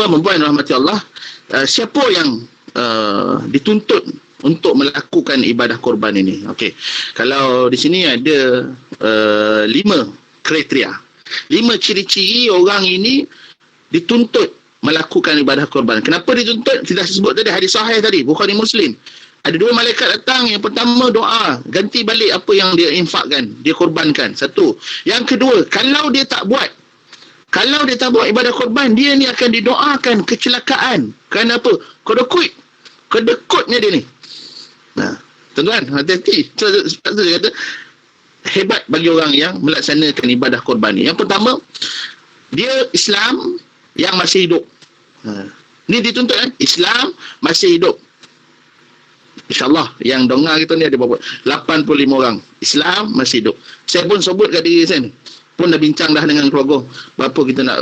tuan-tuan dan puan rahmati Allah, siapa yang dituntut untuk melakukan ibadah korban ini? Okey, kalau di sini ada 5 kriteria, 5 ciri-ciri orang ini dituntut melakukan ibadah korban. Kenapa dituntut? Kita sebut tadi hadis sahih tadi, Bukhari Muslim. Ada 2 malaikat datang. Yang pertama doa, ganti balik apa yang dia infakkan, dia korbankan. Satu. Yang kedua, kalau dia tak buat ibadah korban, dia ni akan didoakan kecelakaan. Kerana apa? Kedekutnya dia ni. Nah, tuan-tuan, hati-hati. Sebab tu dia kata, hebat bagi orang yang melaksanakan ibadah korban ni. Yang pertama, dia Islam yang masih hidup. Ni dituntut kan? Islam masih hidup. InsyaAllah yang dengar kita ni ada berapa? 85 orang Islam masih hidup. Saya pun sebut kat diri saya ni, pun dah bincang dah dengan keluarga berapa kita nak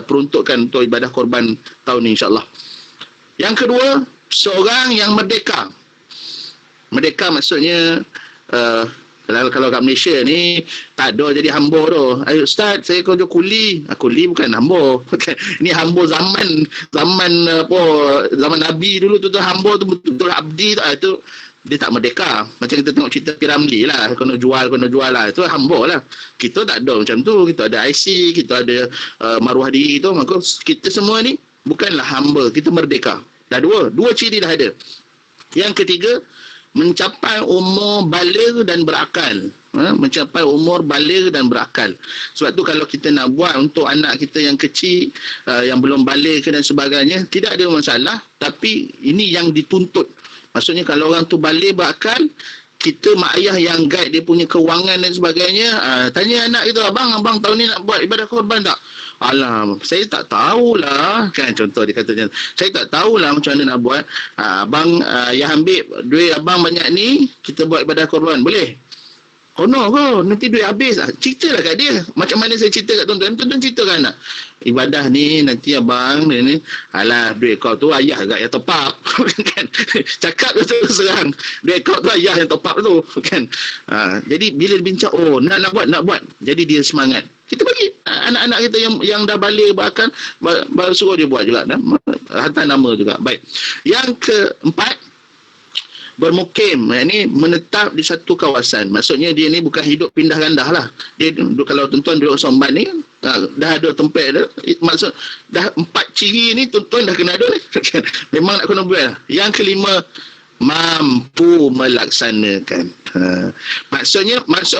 peruntukkan untuk ibadah korban tahun ni, insyaAllah. Yang kedua, seorang yang merdeka. Merdeka maksudnya kalau kat Malaysia ni tak ada jadi hamba tu. Ustaz, saya kerja kuli. Kuli bukan hamba. Ini hamba zaman Nabi dulu tu hamba tu betul-betul abdi tu. Itu dia tak merdeka. Macam kita tengok cerita Piramli lah, kena jual lah. Itu hamba lah. Kita tak ada macam tu. Kita ada IC, kita ada maruah diri tu. Maka kita semua ni bukanlah hamba. Kita merdeka. Dah dua ciri dah ada. Yang ketiga, mencapai umur baligh dan berakal. Mencapai umur baligh dan berakal. Sebab tu kalau kita nak buat untuk anak kita yang kecil, yang belum baligh dan sebagainya, tidak ada masalah. Tapi ini yang dituntut. Maksudnya kalau orang tu baligh berakal, kita mak ayah yang guide dia punya kewangan dan sebagainya, tanya anak kita, abang tahun ni nak buat ibadah korban tak? Alah, saya tak tahulah, kan, contoh dia kata macam, saya tak tahulah macam mana nak buat. Abang, yang ambil duit abang banyak ni, kita buat ibadah korban, boleh? Kono ke? Nanti duit habis. Ceritalah kat dia. Macam mana saya cerita kat tuan-tuan? Tuan-tuan ceritakan nak. Ibadah ni nanti abang ni, alah, duit kau tu ayah agak yang top up. Kan? Cakap tu serang. Duit kau tu ayah yang top up tu. Kan? Jadi bila bincang, nak buat. Jadi dia semangat. Kita bagi anak-anak kita yang dah balik bahkan suruh dia buat juga. Hantar nama juga. Baik. Yang keempat, bermukim, ini menetap di satu kawasan. Maksudnya dia ni bukan hidup pindah gandah lah. Dia kalau tuan-tuan duduk Somban ni, dah ada tempat dah. Maksud dah 4 ciri ni tuan-tuan dah kena ada ni. Memang nak kena buat lah. Yang kelima, mampu melaksanakan. Maksud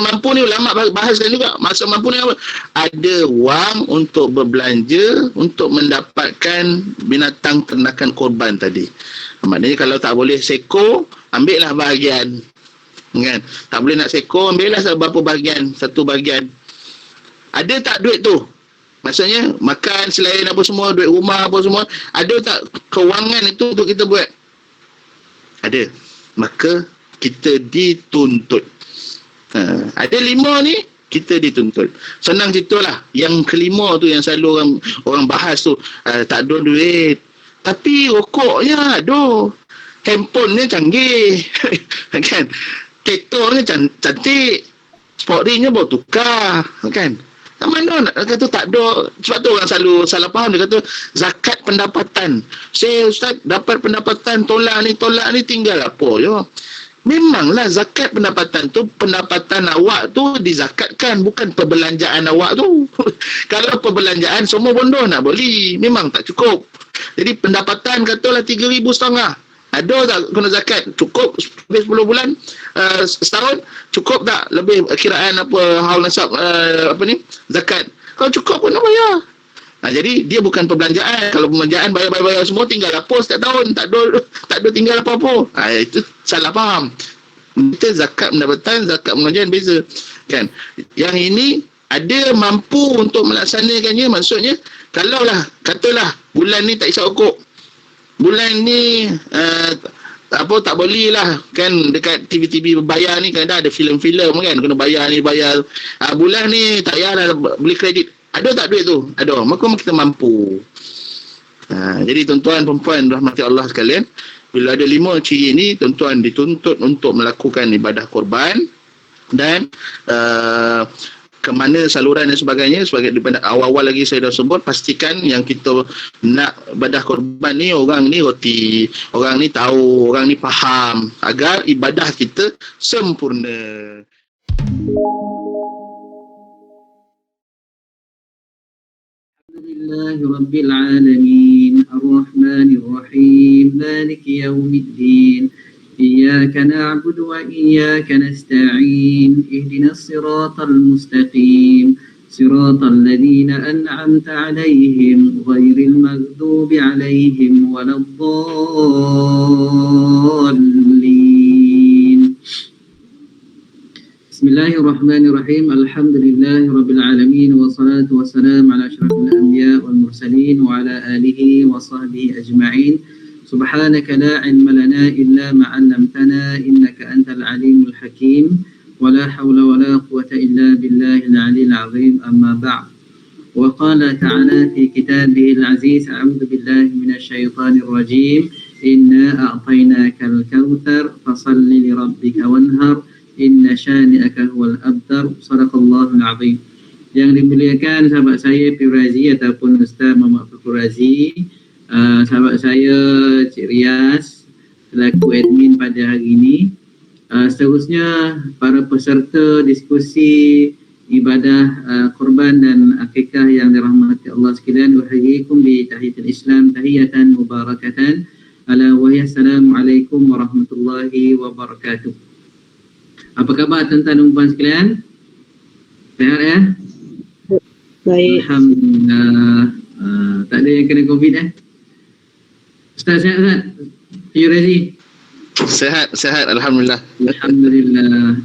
mampu ni ulama bahaskan juga. Maksud mampu ni apa? Ada wang untuk berbelanja untuk mendapatkan binatang ternakan korban tadi. Maknanya kalau tak boleh seko, ambillah bahagian. Kan? Tak boleh nak seko, ambillah beberapa bahagian, satu bahagian. Ada tak duit tu? Maksudnya makan selain apa semua, duit rumah apa semua, ada tak kewangan itu untuk kita buat? Ada. Maka kita dituntut. Ada 5 ni, kita dituntut. Senang ceritalah. Yang kelima tu yang selalu orang bahas tu, tak ada duit. Tapi rokoknya ada. Handphonenya canggih. Kan? Kereta cantik. Sport ringnya baru tukar. Kan? Mana nak kata tak ada. Sebab tu orang selalu salah faham. Dia kata zakat pendapatan. Saya Ustaz dapat pendapatan tolak ni tinggal apa je. Memanglah zakat pendapatan tu, pendapatan awak tu dizakatkan, bukan perbelanjaan awak tu. Kalau perbelanjaan semua bodoh nak beli, memang tak cukup. Jadi pendapatan katalah 3,500. Ada tak kena zakat? Cukup 10 bulan, setahun? Cukup tak? Lebih kiraan apa haul nasab zakat. Kalau cukup pun nak bayar. Jadi dia bukan perbelanjaan. Kalau perbelanjaan bayar semua, tinggal apa setiap tahun, tak ada tinggal apa-apa. Itu salah faham. Kita zakat pendapatan, zakat pengajian beza. Kan? Yang ini ada mampu untuk melaksanakannya. Maksudnya kalaulah katalah bulan ni tak isap rokok. Bulan ni tak boleh lah kan, dekat TV berbayar ni kan ada filem-filem kan, kena bayar ni bayar. Bulan ni tak payahlah beli kredit. Ada tak duit tu? Ada. Maka kita mampu. Jadi tuan-tuan perempuan rahmati Allah sekalian, bila ada 5 ciri ni, tuan-tuan dituntut untuk melakukan ibadah korban. Dan ke mana saluran dan sebagainya. Sebagai daripada awal-awal lagi saya dah sebut, pastikan yang kita nak ibadah korban ni, orang ni roti, orang ni tahu, orang ni faham, agar ibadah kita sempurna. Alhamdulillahi Rabbil Alamin Ar-Rahmanir Rahim Maliki Yawmiddin Iyyaka na'budu wa iyyaka nasta'in Ihdinas siratal mustaqim Siratal ladzina an'amta 'alaihim ghairil maghdubi 'alaihim waladdallin. Bismillahirrahmanirrahim. Alhamdulillahi Rabbil Alamin. Wassalatu wassalamu ala asyrafil anbiya wal mursalin wa ala alihi wa sahbihi ajma'in. Subhanaka la ilma lana illa ma 'allamtana innaka antal alimul hakim. Wa la hawla wa la quwwata illa billahil 'aliyyil 'azim. Amma ba'd. Wa qala ta'ala fi kitabihil 'aziz, a'udzu billahi minasy syaithanir rajim. Inna a'tainakal kautsar fashalli li rabbika wanhar. Inna syani'aka huwal abtar. Sadaqallahul azim. Yang dimuliakan sahabat saya P. Razi ataupun Ustaz Muhammad Fakhur Razi, sahabat saya Cik Riaz selaku admin pada hari ini. Seterusnya para peserta diskusi ibadah korban dan akikah yang dirahmati Allah sekalian, uhayyikum bi tahiyatul Islam tahiyatan mubarakatan ala wa assalamualaikum warahmatullahi wabarakatuh. Apa khabar tuan-tuan dan puan sekalian? Sehat ya? Baik. Alhamdulillah. Tak ada yang kena COVID Ustaz sihat Ustaz? You ready? Sehat, Alhamdulillah. Alhamdulillah.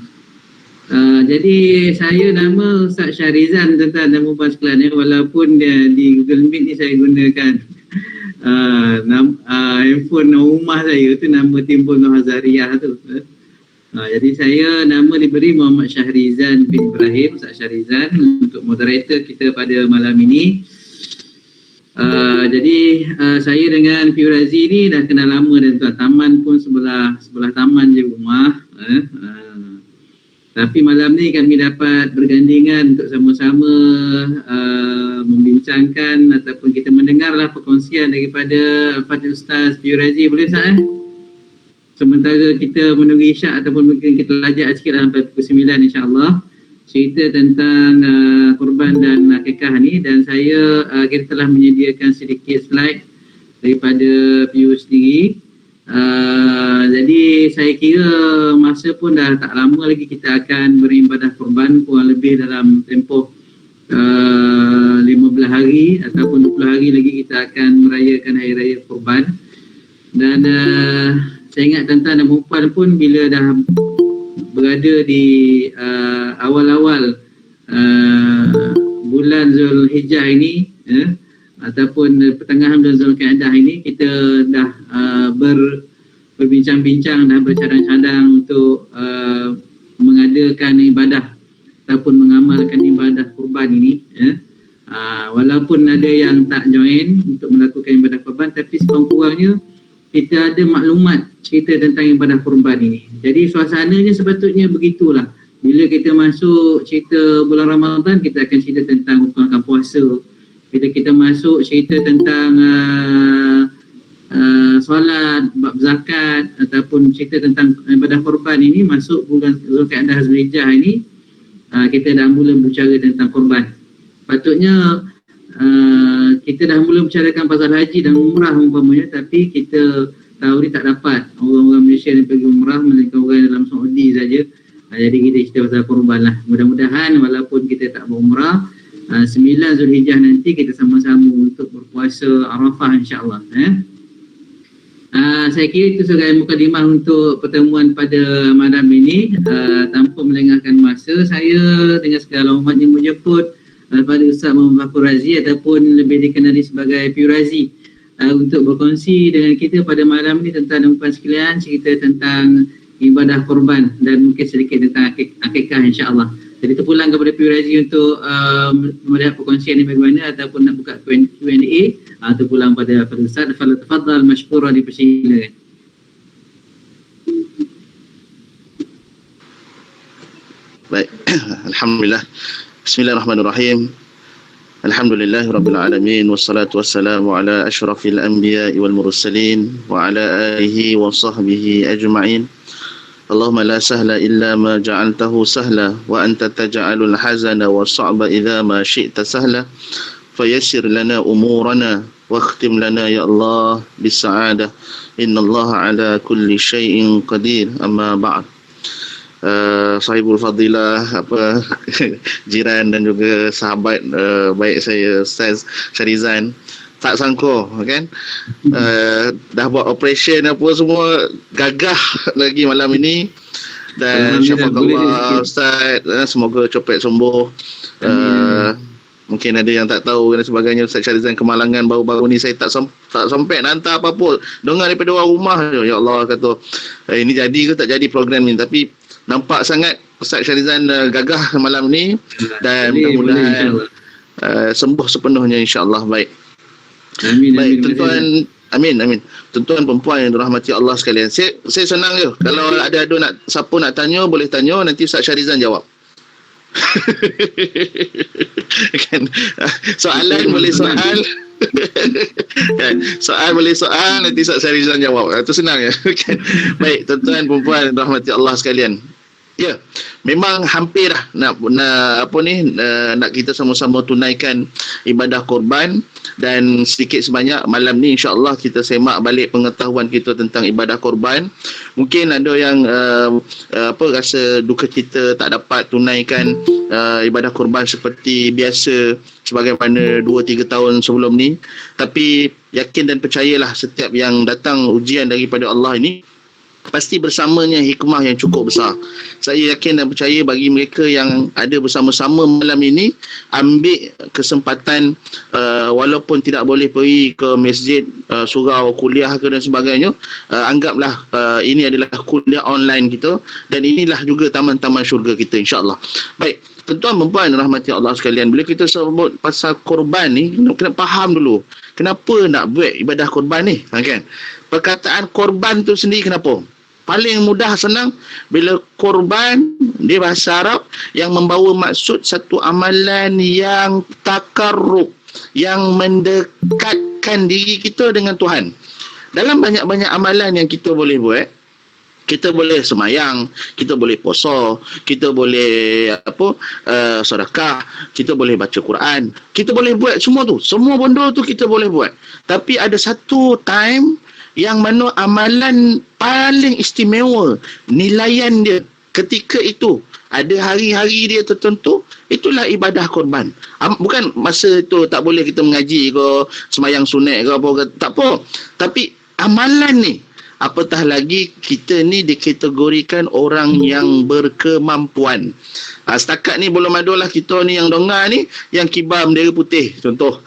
Jadi saya nama Ustaz Syarizan tuan-tuan dan puan sekalian walaupun dia di Google Meet ni saya gunakan handphone rumah saya tu nama Timbul Nur Hazariah tu. Jadi saya nama diberi Muhammad Syahrizan bin Ibrahim, Ustaz Syahrizan, untuk moderator kita pada malam ini. Jadi saya dengan P. Razi ni dah kenal lama dan tuan, taman pun sebelah taman je rumah. Tapi malam ni kami dapat bergandingan untuk sama-sama membincangkan ataupun kita mendengarlah perkongsian daripada Al-Fatih Ustaz P. Razi. Boleh Ustaz sementara kita menunggu isyak ataupun mungkin kita lajak sikit sampai pukul 9 insyaAllah, cerita tentang korban dan akikah ni. Dan saya kita telah menyediakan sedikit slide daripada PU sendiri. Jadi saya kira masa pun dah tak lama lagi kita akan beribadah korban, kurang lebih dalam tempoh 15 hari ataupun 20 hari lagi kita akan merayakan Hari Raya Korban. Dan saya ingat tuan-tuan dan perempuan pun bila dah berada di awal-awal bulan Zulhijjah ini ataupun pertengahan bulan Zulqa'dah ini, kita dah berbincang-bincang dan bercadang-cadang untuk mengadakan ibadah ataupun mengamalkan ibadah kurban ini. Walaupun ada yang tak join untuk melakukan ibadah kurban, tapi sekurang-kurangnya kita ada maklumat cerita tentang ibadah kurban ini. Jadi suasananya sepatutnya begitulah. Bila kita masuk cerita bulan Ramadan, kita akan cerita tentang rukun puasa. Bila kita masuk cerita tentang solat, bab zakat ataupun cerita tentang ibadah korban ini, masuk bulan Zulqa'dah Zulhijjah ini, kita dah mula berbicara tentang korban. Patutnya kita dah mula bicarakan pasal haji dan umrah umpamanya, tapi kita tahu ni tak dapat orang-orang Malaysia yang pergi umrah, melainkan orang dalam Saudi saja. Jadi kita cerita pasal korban lah. Mudah-mudahan walaupun kita tak berumrah, 9 Zulhijjah nanti kita sama-sama untuk berpuasa Arafah insyaAllah. Saya kira itu sebagai mukadimah untuk pertemuan pada malam ini. Tanpa melengahkan masa, saya dengan segala hormatnya menjemput Al-Fatih Ustaz Muhammad Fakhur Razi ataupun lebih dikenali sebagai P. Razi untuk berkongsi dengan kita pada malam ini tentang puan sekalian, cerita tentang ibadah korban dan mungkin sedikit tentang akikah insyaAllah. Jadi terpulang kepada P. Razi untuk melihat perkongsian ini bagaimana ataupun nak buka Q&A. Terpulang pada Al-Fatih Ustaz. Tafadhal masykurah, dipersilakan. Baik, Alhamdulillah. Bismillahirrahmanirrahim. Alhamdulillahirabbil alamin wassalatu wassalamu ala asyrafil anbiya'i wal mursalin wa ala alihi wa sahbihi ajma'in. Allahumma la sahla illa ma ja'altahu sahla wa anta taj'alul hazana was-sa'ba idza ma syi'ta sahla fayassir lana umurana wakhtim lana ya Allah bis-sa'adah innallaha ala kulli syai'in qadir. Amma ba'd. Sahibul Fadilah, jiran dan juga sahabat baik saya Ustaz Syarizan, tak sangka kan, dah buat operation apa semua, gagah lagi malam ini. Dan syafakallah Ustaz, semoga cepat sembuh. Mungkin ada yang tak tahu dan sebagainya, Ustaz Syarizan kemalangan baru-baru ni, saya tak sampai nak hantar apa-apa, dengar daripada orang rumah je. Ya Allah, kata ini jadi ke tak jadi program ni. Tapi nampak sangat Ustaz Syarizan gagah malam ni, dan mudah-mudahan sembuh sepenuhnya, insya-Allah. Baik. Amin. Baik, tuan-tuan, amin. Tuan-tuan perempuan yang dirahmati Allah sekalian. Saya senang je. Kalau ada nak siapa nak tanya, boleh tanya, nanti Ustaz Syarizan jawab. Kan, soalan boleh soal. Soal boleh soal, nanti Ustaz Syarizan jawab. Itu senang ya. Baik, tuan-tuan perempuan rahmati Allah sekalian. Ya, memang hampir dah nak kita sama-sama tunaikan ibadah korban, dan sedikit sebanyak malam ni insya-Allah kita semak balik pengetahuan kita tentang ibadah korban. Mungkin ada yang rasa duka cita tak dapat tunaikan ibadah korban seperti biasa sebagaimana 2-3 tahun sebelum ni, tapi yakin dan percayalah setiap yang datang ujian daripada Allah ini pasti bersamanya hikmah yang cukup besar. Saya yakin dan percaya bagi mereka yang ada bersama-sama malam ini, ambil kesempatan, walaupun tidak boleh pergi ke masjid, surau, kuliah ke dan sebagainya, anggaplah ini adalah kuliah online kita, dan inilah juga taman-taman syurga kita, insya-Allah. Baik, tuan-tuan perempuan rahmati Allah sekalian, bila kita sebut pasal korban ni, kena faham dulu kenapa nak buat ibadah korban ni, kan? Perkataan korban tu sendiri kenapa? Paling mudah senang, bila korban di bahasa Arab yang membawa maksud satu amalan yang takarrub, yang mendekatkan diri kita dengan Tuhan. Dalam banyak-banyak amalan yang kita boleh buat, kita boleh semayang, kita boleh puasa, kita boleh sedekah, kita boleh baca Quran, kita boleh buat semua tu, semua benda tu kita boleh buat. Tapi ada satu time yang mana amalan paling istimewa, nilaian dia ketika itu, ada hari-hari dia tertentu, itulah ibadah korban. Bukan masa itu tak boleh kita mengaji ke, semayang sunat ke apa ke, tak apa. Tapi amalan ni, apatah lagi kita ni dikategorikan orang yang berkemampuan. Setakat ni belum ada lah kita ni yang dengar ni yang kibar bendera putih contoh.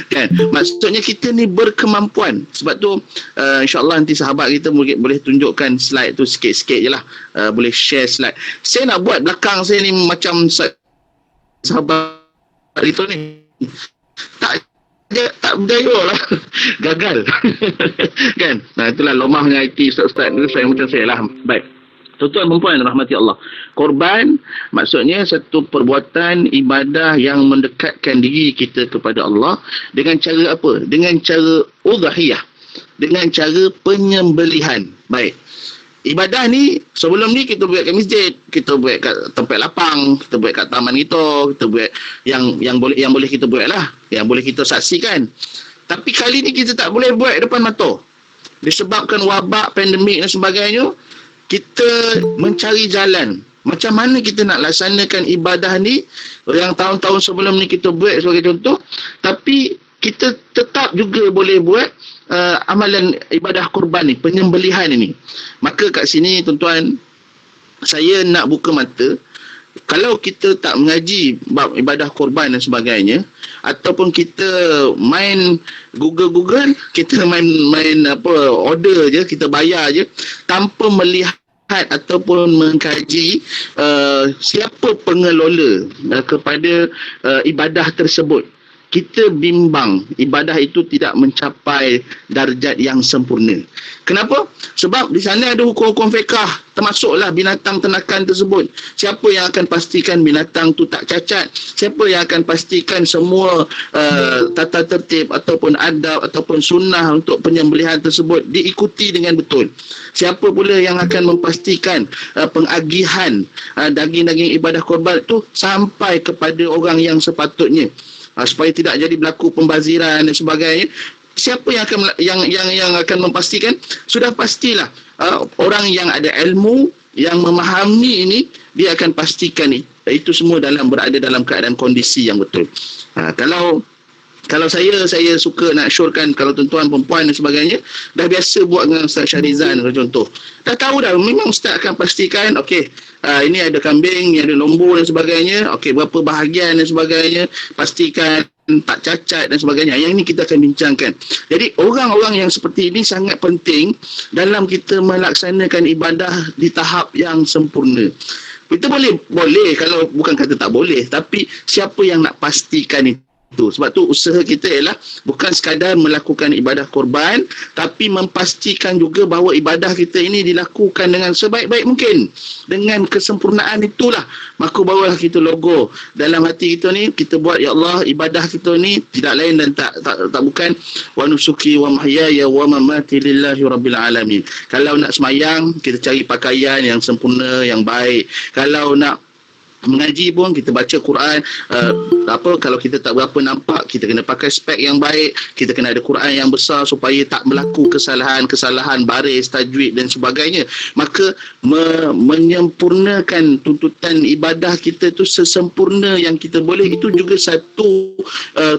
Kan, maksudnya kita ni berkemampuan. Sebab tu insya-Allah nanti sahabat kita boleh tunjukkan slide tu sikit-sikit je lah, boleh share slide. Saya nak buat belakang saya ni macam sahabat itu ni, tak berjaya lah. Gagal. Kan? Nah, itulah lomahnya IT Ustaz-Ustaz ni, saya macam saya lah. Baik, tuan-tuan perempuan rahmati Allah, korban maksudnya satu perbuatan ibadah yang mendekatkan diri kita kepada Allah dengan cara apa? Dengan cara udhiyah, dengan cara penyembelihan. Baik, ibadah ni sebelum ni kita buat kat masjid, kita buat kat tempat lapang, kita buat kat taman kita, kita buat yang boleh kita buat lah, yang boleh kita saksikan. Tapi kali ni kita tak boleh buat depan mata, disebabkan wabak, pandemik dan sebagainya. Kita mencari jalan macam mana kita nak laksanakan ibadah ni yang tahun-tahun sebelum ni kita buat sebagai contoh, tapi kita tetap juga boleh buat amalan ibadah korban ni, penyembelihan ini. Maka kat sini tuan-tuan, saya nak buka mata, kalau kita tak mengaji bab ibadah korban dan sebagainya, ataupun kita main Google, kita main order je, kita bayar je tanpa melihat ataupun mengkaji siapa pengelola kepada ibadah tersebut. kita bimbang ibadah itu tidak mencapai darjat yang sempurna. Kenapa? Sebab di sana ada hukum-hukum fiqah, termasuklah binatang ternakan tersebut. Siapa yang akan pastikan binatang tu tak cacat? Siapa yang akan pastikan semua tata tertib ataupun adab ataupun sunnah untuk penyembelihan tersebut diikuti dengan betul? Siapa pula yang akan memastikan pengagihan daging-daging ibadah korban tu sampai kepada orang yang sepatutnya, supaya tidak jadi berlaku pembaziran dan sebagainya? Siapa yang akan yang akan memastikan? Sudah pastilah orang yang ada ilmu, yang memahami ini, dia akan pastikan itu semua berada dalam keadaan kondisi yang betul. Kalau saya suka nak syorkan, kalau tuan-tuan perempuan dan sebagainya dah biasa buat dengan Ustaz Syarizan contoh, dah tahu dah memang Ustaz akan pastikan, okey, ini ada kambing, ini ada lembu dan sebagainya, okey, berapa bahagian dan sebagainya, pastikan tak cacat dan sebagainya. Yang ini kita akan bincangkan. Jadi orang-orang yang seperti ini sangat penting dalam kita melaksanakan ibadah di tahap yang sempurna. Kita boleh kalau bukan kata tak boleh, tapi siapa yang nak pastikan itu? Sebab tu usaha kita ialah bukan sekadar melakukan ibadah korban, tapi memastikan juga bahawa ibadah kita ini dilakukan dengan sebaik-baik mungkin, dengan kesempurnaan. Itulah maka barulah kita logo dalam hati kita ni, kita buat, ya Allah, ibadah kita ni tidak lain dan tak bukan wa nusuki wa mahyaya wa mamati lillahi rabbil alamin. Kalau nak semayang, kita cari pakaian yang sempurna, yang baik. Kalau nak mengaji pun kita baca Quran, kalau kita tak berapa nampak, kita kena pakai spek yang baik, kita kena ada Quran yang besar supaya tak berlaku kesalahan baris, tajwid dan sebagainya. Maka menyempurnakan tuntutan ibadah kita tu sesempurna yang kita boleh, itu juga satu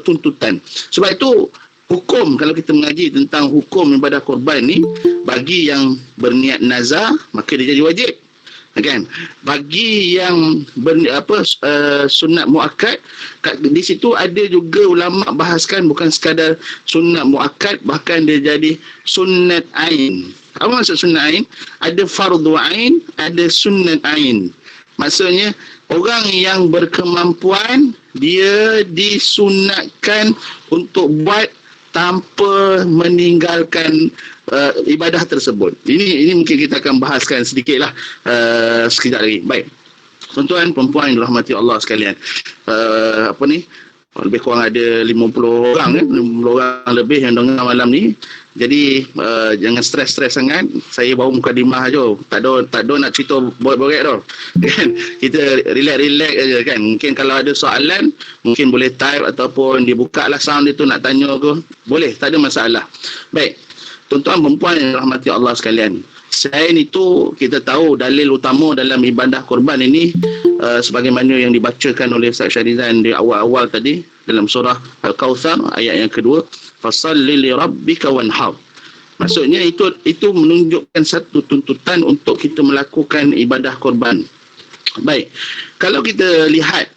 tuntutan. Sebab itu hukum, kalau kita mengaji tentang hukum ibadah korban ni, bagi yang berniat nazar maka dia jadi wajib, kan? Bagi yang sunat muakkad, di situ ada juga ulama bahaskan bukan sekadar sunat muakkad, bahkan dia jadi sunat ain. Apa maksud sunat ain? Ada fardu ain, ada sunat ain. Maksudnya orang yang berkemampuan, dia disunatkan untuk buat tanpa meninggalkan ibadah tersebut. Ini mungkin kita akan bahaskan sedikitlah sekejap lagi. Baik, tuan-tuan perempuan yang dirahmati Allah sekalian, lebih kurang ada 50 orang 50 orang lebih yang dengar malam ni. Jadi jangan stres sangat. Saya baru mukadimah je, tak ada nak cerita borek dah, kan? Kita relax aja, kan? Mungkin kalau ada soalan mungkin boleh type ataupun dibuka lah sound itu, nak tanya ke boleh, tak ada masalah. Baik, tuan-tuan perempuan yang rahmati Allah sekalian, selain itu kita tahu dalil utama dalam ibadah korban ini sebagaimana yang dibacakan oleh Ustaz Syarizan di awal-awal tadi dalam surah Al-Kautsar ayat yang kedua, fasalli li rabbika wanhar. Maksudnya itu menunjukkan satu tuntutan untuk kita melakukan ibadah korban. Baik, kalau kita lihat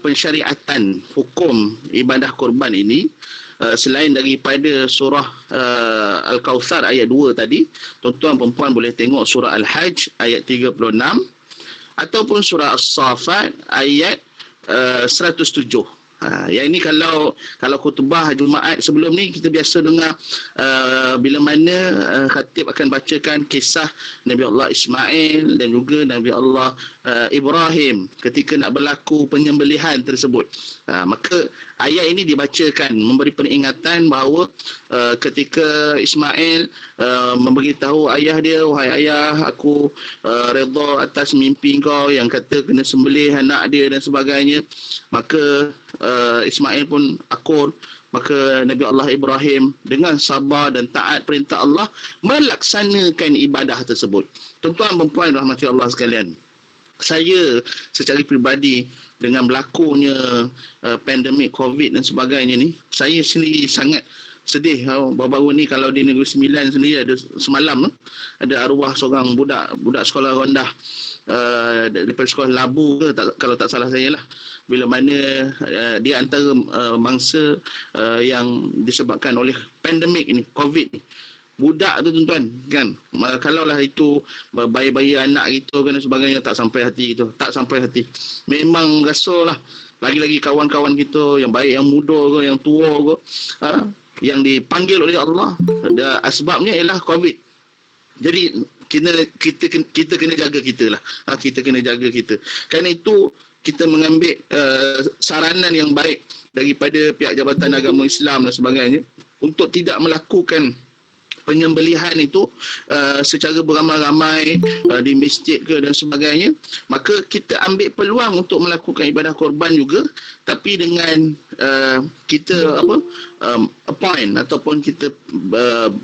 pensyariatan hukum ibadah korban ini, selain daripada surah Al-Kautsar ayat 2 tadi, tuan-tuan perempuan boleh tengok surah Al-Hajj ayat 36 ataupun surah As-Saffat ayat 107. Yang ini kalau khutbah Jumaat sebelum ni kita biasa dengar bila mana khatib akan bacakan kisah Nabi Allah Ismail dan juga Nabi Allah Ibrahim ketika nak berlaku penyembelihan tersebut. Maka ayat ini dibacakan memberi peringatan bahawa ketika Ismail memberitahu ayah dia, wahai ayah, aku redha atas mimpi kau yang kata kena sembelih anak dia dan sebagainya. Maka Ismail pun akur. Maka Nabi Allah Ibrahim dengan sabar dan taat perintah Allah melaksanakan ibadah tersebut. Tuan-tuan perempuan rahmati Allah sekalian, saya secara peribadi dengan berlakunya pandemik COVID dan sebagainya ni, saya sendiri sangat sedih. Baru-baru ni kalau di Negeri Sembilan sendiri ada semalam ada arwah seorang budak sekolah rendah daripada sekolah Labu ke, kalau tak salah saya lah, bila mana dia antara mangsa yang disebabkan oleh pandemik ini, COVID ni. budak tu tuan-tuan kan, kalaulah itu bayi-bayi anak kita kan dan sebagainya, tak sampai hati kita, tak sampai hati. Memang rasalah lagi-lagi kawan-kawan kita yang baik, yang muda ke, yang tua ke, yang dipanggil oleh Allah, asbabnya ialah COVID. Jadi kita kena jaga kita lah. Kita kena jaga kita. Kerana itu kita mengambil saranan yang baik daripada pihak Jabatan Agama Islam dan sebagainya untuk tidak melakukan penyembelihan itu secara beramai-ramai di masjid ke dan sebagainya. Maka kita ambil peluang untuk melakukan ibadah korban juga, tapi dengan kita appoint ataupun kita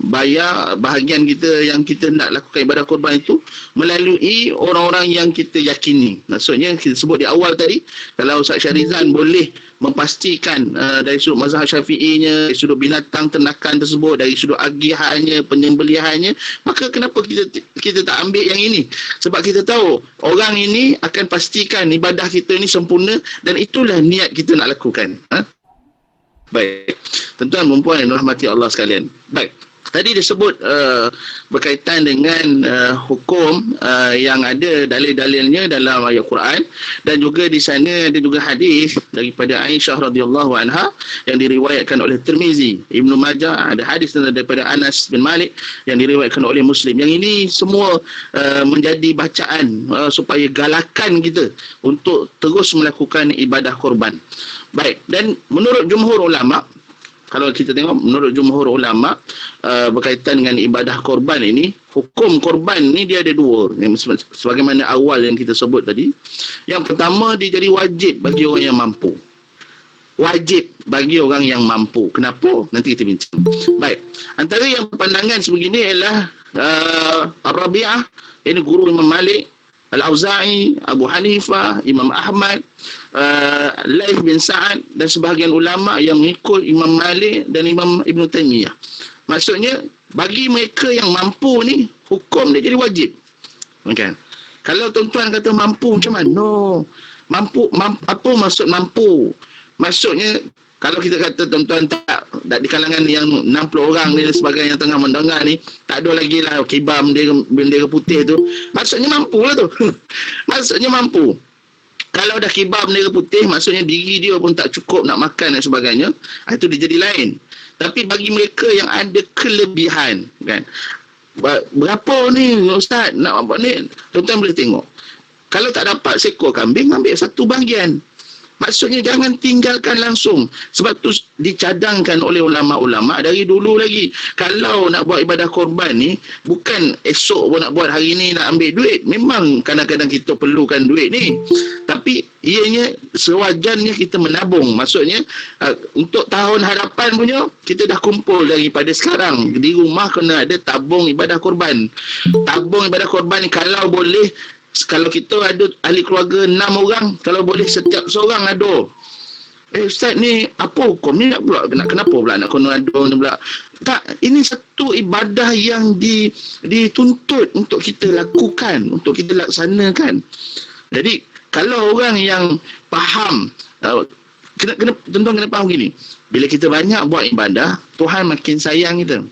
bayar bahagian kita yang kita nak lakukan ibadah korban itu melalui orang-orang yang kita yakini. Maksudnya kita sebut di awal tadi, kalau Ustaz Syarizan boleh memastikan dari sudut mazhab Syafi'inya, dari sudut binatang ternakan tersebut, dari sudut agihannya, penyembelihannya, maka kenapa kita tak ambil yang ini? Sebab kita tahu orang ini akan pastikan ibadah kita ini sempurna, dan itulah niat kita nak lakukan. Baik, tuan-tuan dan puan yang dirahmati Allah sekalian. Baik, tadi disebut berkaitan dengan hukum yang ada dalil-dalilnya dalam ayat Quran, dan juga di sana ada juga hadis daripada Aisyah radhiyallahu anha yang diriwayatkan oleh Tirmizi, Ibnu Majah, ada hadis daripada Anas bin Malik yang diriwayatkan oleh Muslim. Yang ini semua menjadi bacaan supaya galakan kita untuk terus melakukan ibadah korban. Baik, dan menurut jumhur ulama, kalau kita tengok menurut jumhur ulama berkaitan dengan ibadah korban ini, hukum korban ni dia ada dua, sebagaimana awal yang kita sebut tadi. Yang pertama, dia jadi wajib bagi orang yang mampu. Wajib bagi orang yang mampu. Kenapa? Nanti kita bincang. Baik, antara yang pandangan sebegini ialah Ar-Rabi'ah, ini guru Imam Malik, Al-Auza'i, Abu Hanifah, Imam Ahmad, Laith bin Sa'ad, dan sebahagian ulama yang mengikut Imam Malik dan Imam Ibn Taymiyah. Maksudnya, bagi mereka yang mampu ni, hukum dia jadi wajib. Okay. Kalau tuan-tuan kata mampu macam mana? No. Mampu, apa maksud mampu? Maksudnya, kalau kita kata tuan-tuan tak di kalangan yang 60 orang ni dan sebagainya yang tengah mendengar ni, tak ada lagi lah kibar bendera putih tu, maksudnya mampu lah tu. Maksudnya mampu. Kalau dah kibar bendera putih, maksudnya diri dia pun tak cukup nak makan dan sebagainya, itu dia jadi lain. Tapi bagi mereka yang ada kelebihan, kan, berapa ni Ustaz nak buat ni, tuan-tuan boleh tengok. Kalau tak dapat seekor kambing, ambil satu bahagian. Maksudnya jangan tinggalkan langsung. Sebab tu dicadangkan oleh ulama-ulama dari dulu lagi. Kalau nak buat ibadah korban ni, bukan esok pun nak buat, hari ni nak ambil duit. Memang kadang-kadang kita perlukan duit ni. Tapi ianya sewajarnya kita menabung. Maksudnya untuk tahun hadapan punya, kita dah kumpul daripada sekarang. Di rumah kena ada tabung ibadah korban. Tabung ibadah korban ni kalau boleh, kalau kita ada ahli keluarga 6 orang, kalau boleh setiap seorang ada. Ustaz ni apa hukum ni nak kenapa pula nak kena ada ni pula? Tak, ini satu ibadah yang dituntut untuk kita lakukan, untuk kita laksanakan. Jadi kalau orang yang faham, tuan-tuan kena faham gini, bila kita banyak buat ibadah, Tuhan makin sayang kita.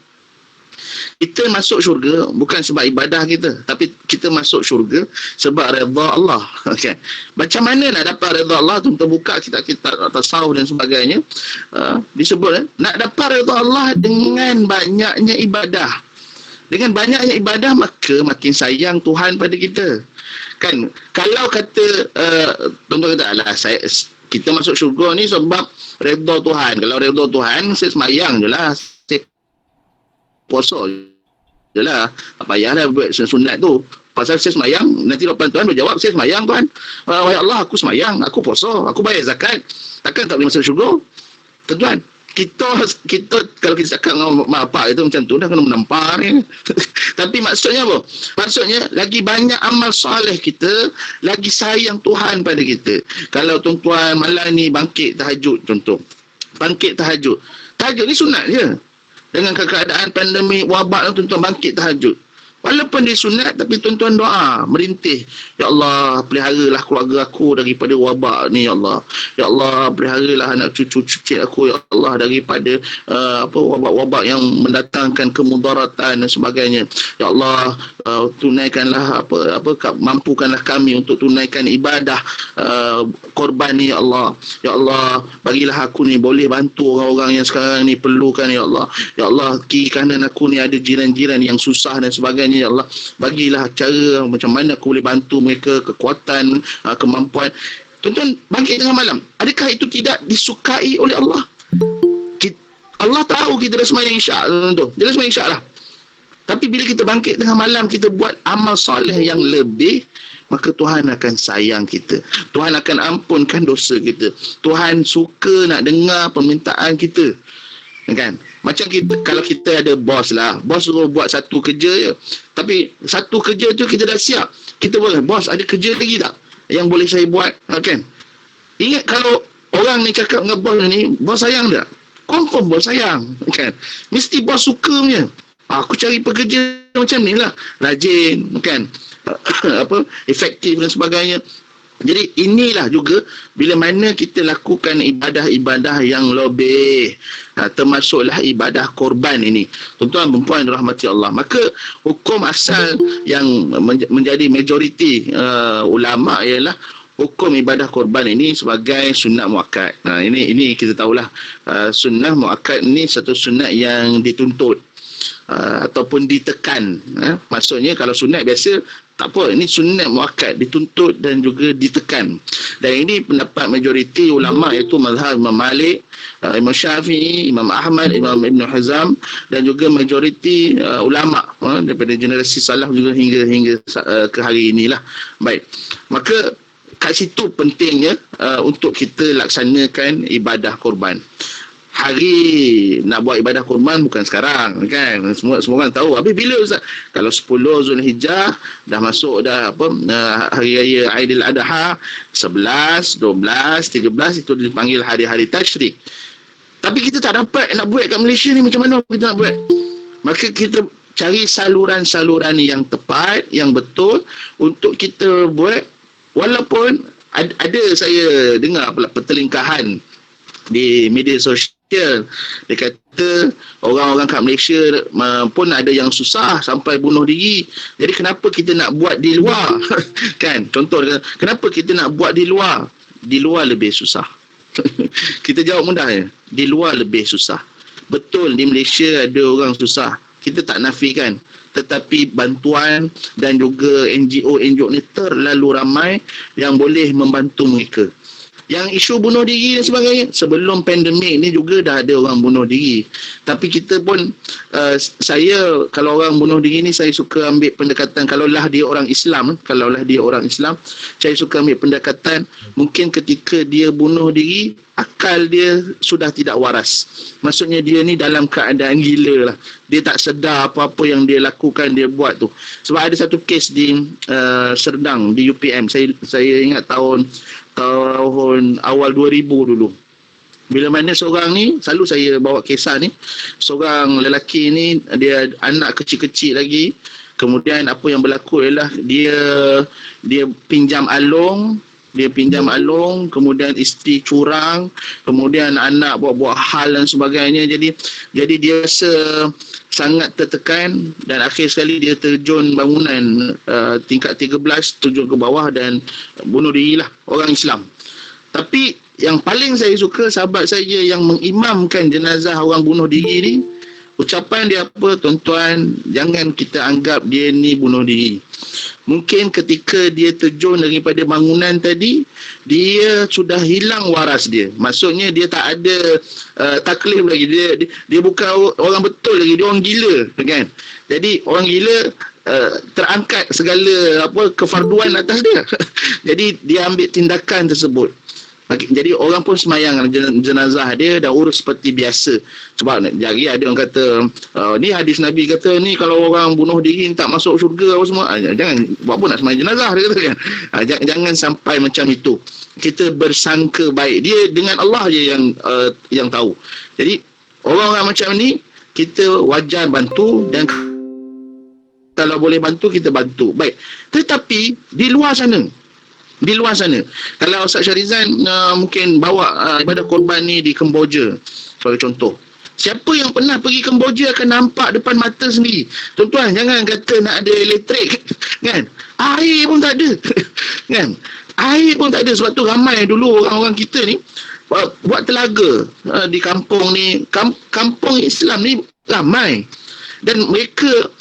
Kita masuk syurga bukan sebab ibadah kita, tapi kita masuk syurga sebab redha Allah. Okay. Macam mana nak dapat redha Allah? Tuan-tuan buka kitab tasawuf dan sebagainya, disebut nak dapat redha Allah dengan banyaknya ibadah. Dengan banyaknya ibadah, maka makin sayang Tuhan pada kita. Kan, kalau kata tuan-tuan kata, alah, kita masuk syurga ni sebab redha Tuhan. Kalau redha Tuhan, saya semayang je lah, puasa je lah, tak payahlah buat sunat tu. Pasal saya semayang, nanti lepas Tuhan berjawab, saya semayang Tuhan, wahai Allah, aku semayang, aku puasa, aku bayar zakat, takkan tak boleh masuk syurga? Tuan-tuan, kita kalau kita cakap dengan mak bapak itu macam tu, dah kena menampar ni. Tapi maksudnya apa? Maksudnya lagi banyak amal soleh kita, lagi sayang Tuhan pada kita. Kalau tuan-tuan malam ni bangkit tahajud, contoh, bangkit tahajud ni sunat je. Dengan keadaan pandemik, wabak, tuan-tuan bangkit tahajud. Walaupun dia sunat, tapi tuan-tuan doa, merintih, ya Allah, peliharalah keluarga aku daripada wabak ni, ya Allah. Ya Allah, peliharalah anak cucu-cucu aku, ya Allah, daripada wabak-wabak yang mendatangkan kemudaratan dan sebagainya. Ya Allah, tunaikanlah mampukanlah kami untuk tunaikan ibadah korban ni, ya Allah. Ya Allah, bagilah aku ni boleh bantu orang-orang yang sekarang ni perlukan, ya Allah. Ya Allah, kiri kanan aku ni ada jiran-jiran yang susah dan sebagainya, ya Allah. Bagilah cara macam mana aku boleh bantu mereka, kekuatan, kemampuan. Tuan-tuan, bangkit tengah malam, adakah itu tidak disukai oleh Allah? Allah tahu kita dah sembahyang isyak, tuan-tuan. Dia dah sembahyang isyak lah. Tapi bila kita bangkit tengah malam, kita buat amal soleh yang lebih, maka Tuhan akan sayang kita. Tuhan akan ampunkan dosa kita. Tuhan suka nak dengar permintaan kita. Kan? Macam kita, kalau kita ada bos lah, bos suruh buat satu kerja je, tapi satu kerja tu kita dah siap, kita boleh, bos ada kerja lagi tak yang boleh saya buat, kan? Ingat, kalau orang ni cakap dengan bos ni, bos sayang tak? Confirm bos sayang, kan? Mesti bos suka punya. Aku cari pekerja macam ni lah, rajin, kan? Efektif dan sebagainya. Jadi inilah juga bila mana kita lakukan ibadah-ibadah yang lebih, termasuklah ibadah korban ini. Tuan-tuan dan puan rahmati Allah, maka hukum asal yang menjadi majoriti ulama' ialah hukum ibadah korban ini sebagai sunnah muakkad. Ini kita tahulah, sunnah muakkad ini satu sunnah yang dituntut ataupun ditekan. Maksudnya kalau sunat biasa tak apa, ini sunat muakkad, dituntut dan juga ditekan. Dan ini pendapat majoriti ulama, iaitu mazhab Imam Malik, Imam Syafi'i, Imam Ahmad, Imam Ibn Hazm, dan juga majoriti ulama daripada generasi salaf juga hingga ke hari inilah. Baik, maka kat situ pentingnya untuk kita laksanakan ibadah korban. Hari nak buat ibadah korban bukan sekarang, kan? Semua orang tahu. Habis bila Ustaz? Kalau 10 Zulhijjah dah masuk dah hari raya Aidil Adha, 11, 12, 13 itu dipanggil hari-hari tasyrik. Tapi kita tak dapat nak buat kat Malaysia ni, macam mana kita nak buat? Maka kita cari saluran-saluran yang tepat, yang betul untuk kita buat. Walaupun ada saya dengar pula pertelingkahan di media sosial, dia kata orang-orang kat Malaysia pun ada yang susah sampai bunuh diri. Jadi kenapa kita nak buat di luar? Kan? Contoh, kenapa kita nak buat di luar? Di luar lebih susah. Kita jawab mudah je. Di luar lebih susah. Betul, di Malaysia ada orang susah, kita tak nafikan. Tetapi bantuan dan juga NGO ni terlalu ramai yang boleh membantu mereka. Yang isu bunuh diri dan sebagainya, sebelum pandemik ni juga dah ada orang bunuh diri. Tapi kita pun, saya kalau orang bunuh diri ni, saya suka ambil pendekatan, kalaulah dia orang Islam, saya suka ambil pendekatan, mungkin ketika dia bunuh diri, akal dia sudah tidak waras. Maksudnya dia ni dalam keadaan gila lah. Dia tak sedar apa-apa yang dia lakukan, dia buat tu. Sebab ada satu kes di Serdang, di UPM. Saya ingat tahun awal 2000 dulu. Bila mana seorang ni, selalu saya bawa kisah ni, seorang lelaki ni, dia anak kecil-kecil lagi. Kemudian apa yang berlaku ialah dia pinjam alung, kemudian isteri curang, kemudian anak buat hal dan sebagainya. Jadi dia rasa sangat tertekan dan akhir sekali dia terjun bangunan tingkat 13, terjun ke bawah dan bunuh diri lah, orang Islam. Tapi yang paling saya suka, sahabat saya yang mengimamkan jenazah orang bunuh diri ni, ucapan dia apa? Tuan-tuan, jangan kita anggap dia ni bunuh diri. Mungkin ketika dia terjun daripada bangunan tadi, dia sudah hilang waras dia. Maksudnya dia tak ada taklif lagi. Dia bukan orang betul lagi, dia orang gila, kan? Jadi orang gila terangkat segala kefarduan atas dia. Jadi dia ambil tindakan tersebut. Jadi orang pun semayang jenazah dia, dah urus seperti biasa. Sebab jadi ada orang kata, ni hadis Nabi kata ni kalau orang bunuh diri tak masuk syurga apa semua. Jangan buat apa nak semayang jenazah, dia kata kan. Jangan sampai macam itu. Kita bersangka baik. Dia dengan Allah je yang tahu. Jadi orang-orang macam ni kita wajar bantu dan kalau boleh bantu, kita bantu. Baik. Tetapi di luar sana, kalau Ustaz Syarizan mungkin bawa ibadah korban ni di Kemboja sebagai contoh. Siapa yang pernah pergi Kemboja akan nampak depan mata sendiri. Tuan-tuan, jangan kata nak ada elektrik, kan? Air pun tak ada. Kan? Air pun tak ada. Sebab tu ramai dulu orang-orang kita ni buat telaga di kampung ni. Kampung Islam ni ramai. Dan mereka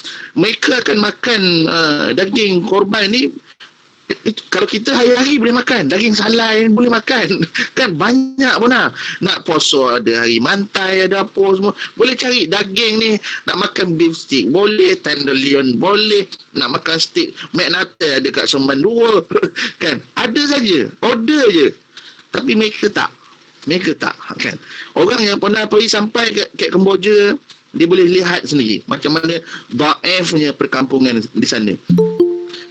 akan makan daging korban ni. Kalau kita hari-hari boleh makan daging salai, boleh makan kan, banyak pun nak poso, ada hari mantai, ada apa semua, boleh cari daging ni. Nak makan beef stick boleh, tenderloin boleh, nak makan steak McNuggets ada kat Semban 2 kan, ada saja, order je. Tapi mereka tak kan. Orang yang pernah pergi sampai kat Kemboja, dia boleh lihat sendiri macam mana dhaifnya perkampungan di sana.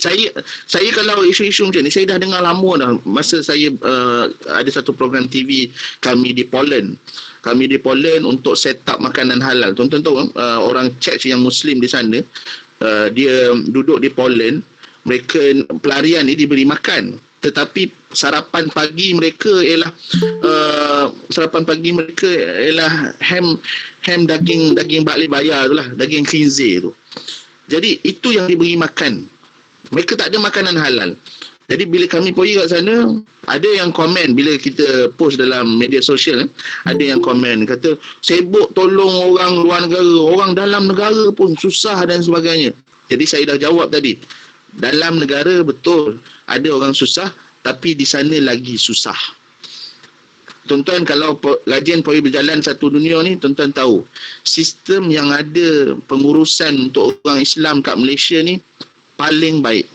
Saya kalau isu-isu macam ni, saya dah dengar lama dah. Masa saya ada satu program TV kami di Poland. Kami di Poland untuk set up makanan halal. Tuan-tuan tahu, orang Czech yang Muslim di sana, dia duduk di Poland, mereka pelarian ni diberi makan. Tetapi sarapan pagi mereka ialah ham daging bakli bayar tu lah, daging khinzir tu. Jadi itu yang diberi makan. Mereka tak ada makanan halal. Jadi bila kami pergi kat sana, ada yang komen bila kita post dalam media sosial, ada yang komen kata sibuk tolong orang luar negara, orang dalam negara pun susah dan sebagainya. Jadi saya dah jawab tadi, dalam negara betul ada orang susah, tapi di sana lagi susah. Tuan-tuan, kalau kajian Pawai Berjalan Satu Dunia ni, tuan-tuan tahu sistem yang ada pengurusan untuk orang Islam kat Malaysia ni paling baik.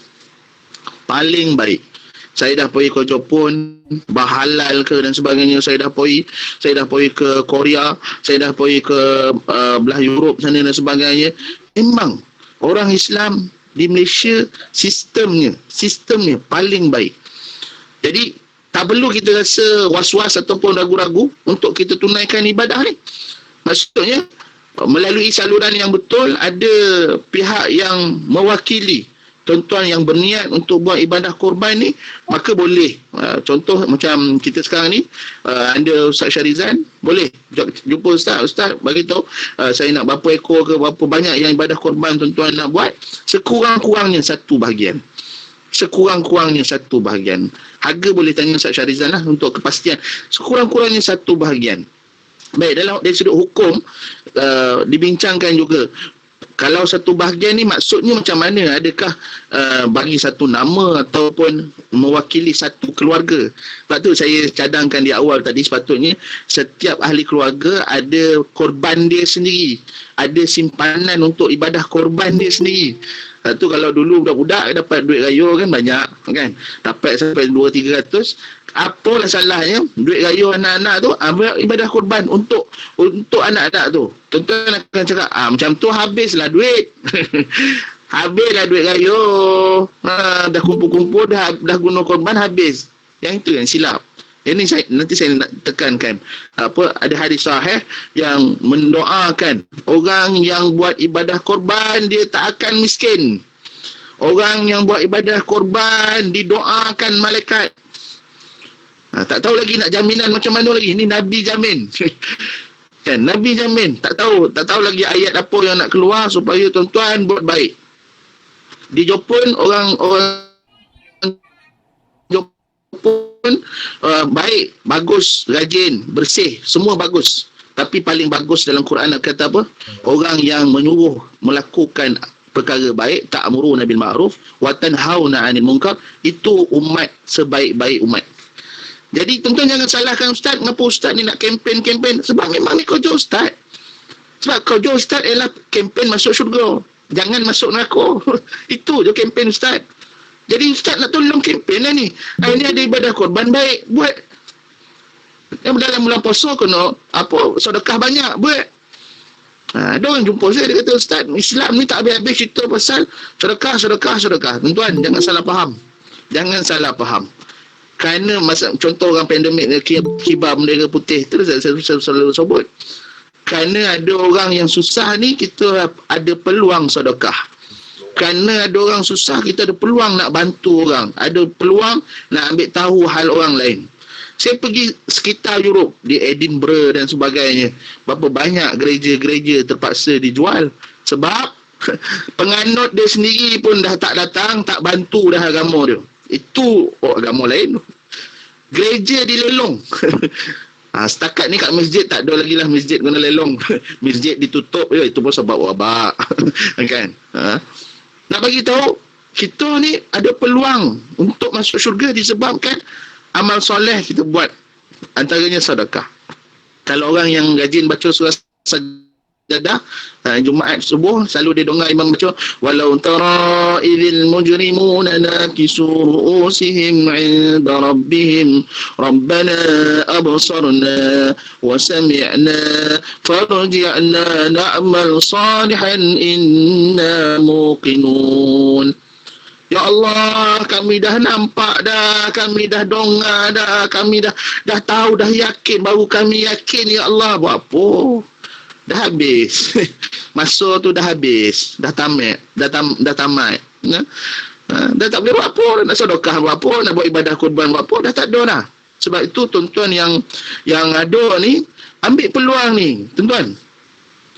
Saya dah pergi ke Jepun, Bahalal ke dan sebagainya. Saya dah pergi ke Korea, saya dah pergi ke belah Europe sana dan sebagainya. Memang orang Islam di Malaysia sistemnya paling baik. Jadi tak perlu kita rasa was-was ataupun ragu-ragu untuk kita tunaikan ibadah ni. Maksudnya melalui saluran yang betul, ada pihak yang mewakili tuan-tuan yang berniat untuk buat ibadah korban ni, maka boleh. Contoh macam kita sekarang ni, anda Ustaz Syarizan, boleh jumpa Ustaz bagi tahu saya nak berapa ekor ke berapa banyak yang ibadah korban tuan-tuan nak buat, sekurang-kurangnya satu bahagian. Harga boleh tanya Ustaz Syarizan lah untuk kepastian. Sekurang-kurangnya satu bahagian. Baik, dari sudut hukum dibincangkan juga, kalau satu bahagian ni maksudnya macam mana? Adakah bagi satu nama ataupun mewakili satu keluarga? Sebab tu saya cadangkan di awal tadi, sepatutnya setiap ahli keluarga ada korban dia sendiri, ada simpanan untuk ibadah korban dia sendiri. Sebab tu kalau dulu budak-budak dapat duit raya kan banyak kan, dapat sampai 200-300. Apalah salahnya duit raya anak-anak tu ibadah korban untuk anak-anak tu. Tuan-tuan akan cakap macam tu habislah duit. Habislah duit raya. Dah kumpul-kumpul, dah guna korban, habis. Yang itu yang silap. Ini nanti saya nak tekankan. Ada hadis sahih yang mendoakan orang yang buat ibadah korban dia tak akan miskin. Orang yang buat ibadah korban didoakan malaikat. Tak tahu lagi nak jaminan macam mana lagi. Ini Nabi jamin. Kan, Nabi jamin. Tak tahu lagi ayat apa yang nak keluar supaya tuan-tuan buat baik. Di Jepun, orang Jepun baik, bagus, rajin, bersih, semua bagus. Tapi paling bagus dalam Quran nak kata apa? Orang yang menyuruh melakukan perkara baik, ta'muruna bil ma'ruf wa tanhauna 'anil munkar, itu umat sebaik-baik umat. Jadi tuan-tuan jangan salahkan ustaz. Kenapa ustaz ni nak kempen? Sebab memang ni kerja ustaz. Sebab kerja ustaz ialah kempen masuk syurga, jangan masuk neraka. Itu je kempen ustaz. Jadi ustaz nak tolong kempen lah ni. Ini ada ibadah korban baik, buat. Dalam bulan puasa kena sedekah banyak, buat. Ada orang jumpa saya, dia kata ustaz, Islam ni tak habis-habis cerita pasal sedekah. Tuan-tuan jangan salah faham. Kerana contoh orang pandemik kibar bendera putih tu saya selalu sebut, kerana ada orang yang susah ni, kita ada peluang sedekah. Kerana ada orang susah, kita ada peluang nak bantu orang. Ada peluang nak ambil tahu hal orang lain. Saya pergi sekitar Europe, di Edinburgh dan sebagainya. Berapa banyak gereja-gereja terpaksa dijual. Sebab penganut dia sendiri pun dah tak datang, tak bantu dah agama dia. Itu agama lain. Gereja dilelong. Setakat ni kat masjid tak ada lagi lah masjid guna lelong. Masjid ditutup je, itu pun sebab wabak. Kan? Nak bagi tahu, kita ni ada peluang untuk masuk syurga disebabkan amal soleh kita buat. Antaranya sedekah. Kalau orang yang rajin baca surah Sajadah, Jumaat subuh selalu dia dengar imam baca, walau tara idil mujrimuna nakisu ru'usihim 'inda rabbihim rabbana absarna wa sami'na farji'na na'mal salihan inna muqinun. Ya Allah, kami dah nampak dah, kami dah dengar dah, kami dah tahu, dah yakin, baru kami yakin, ya Allah. Buat apa? Dah habis. Masa tu dah habis, dah tamat, dah tamat. Dah tak boleh buat apa, nak sedekah buat apa, nak buat ibadah kurban buat apa, dah tak ada dah. Sebab itu tuan-tuan yang ada ni, ambil peluang ni, tuan-tuan.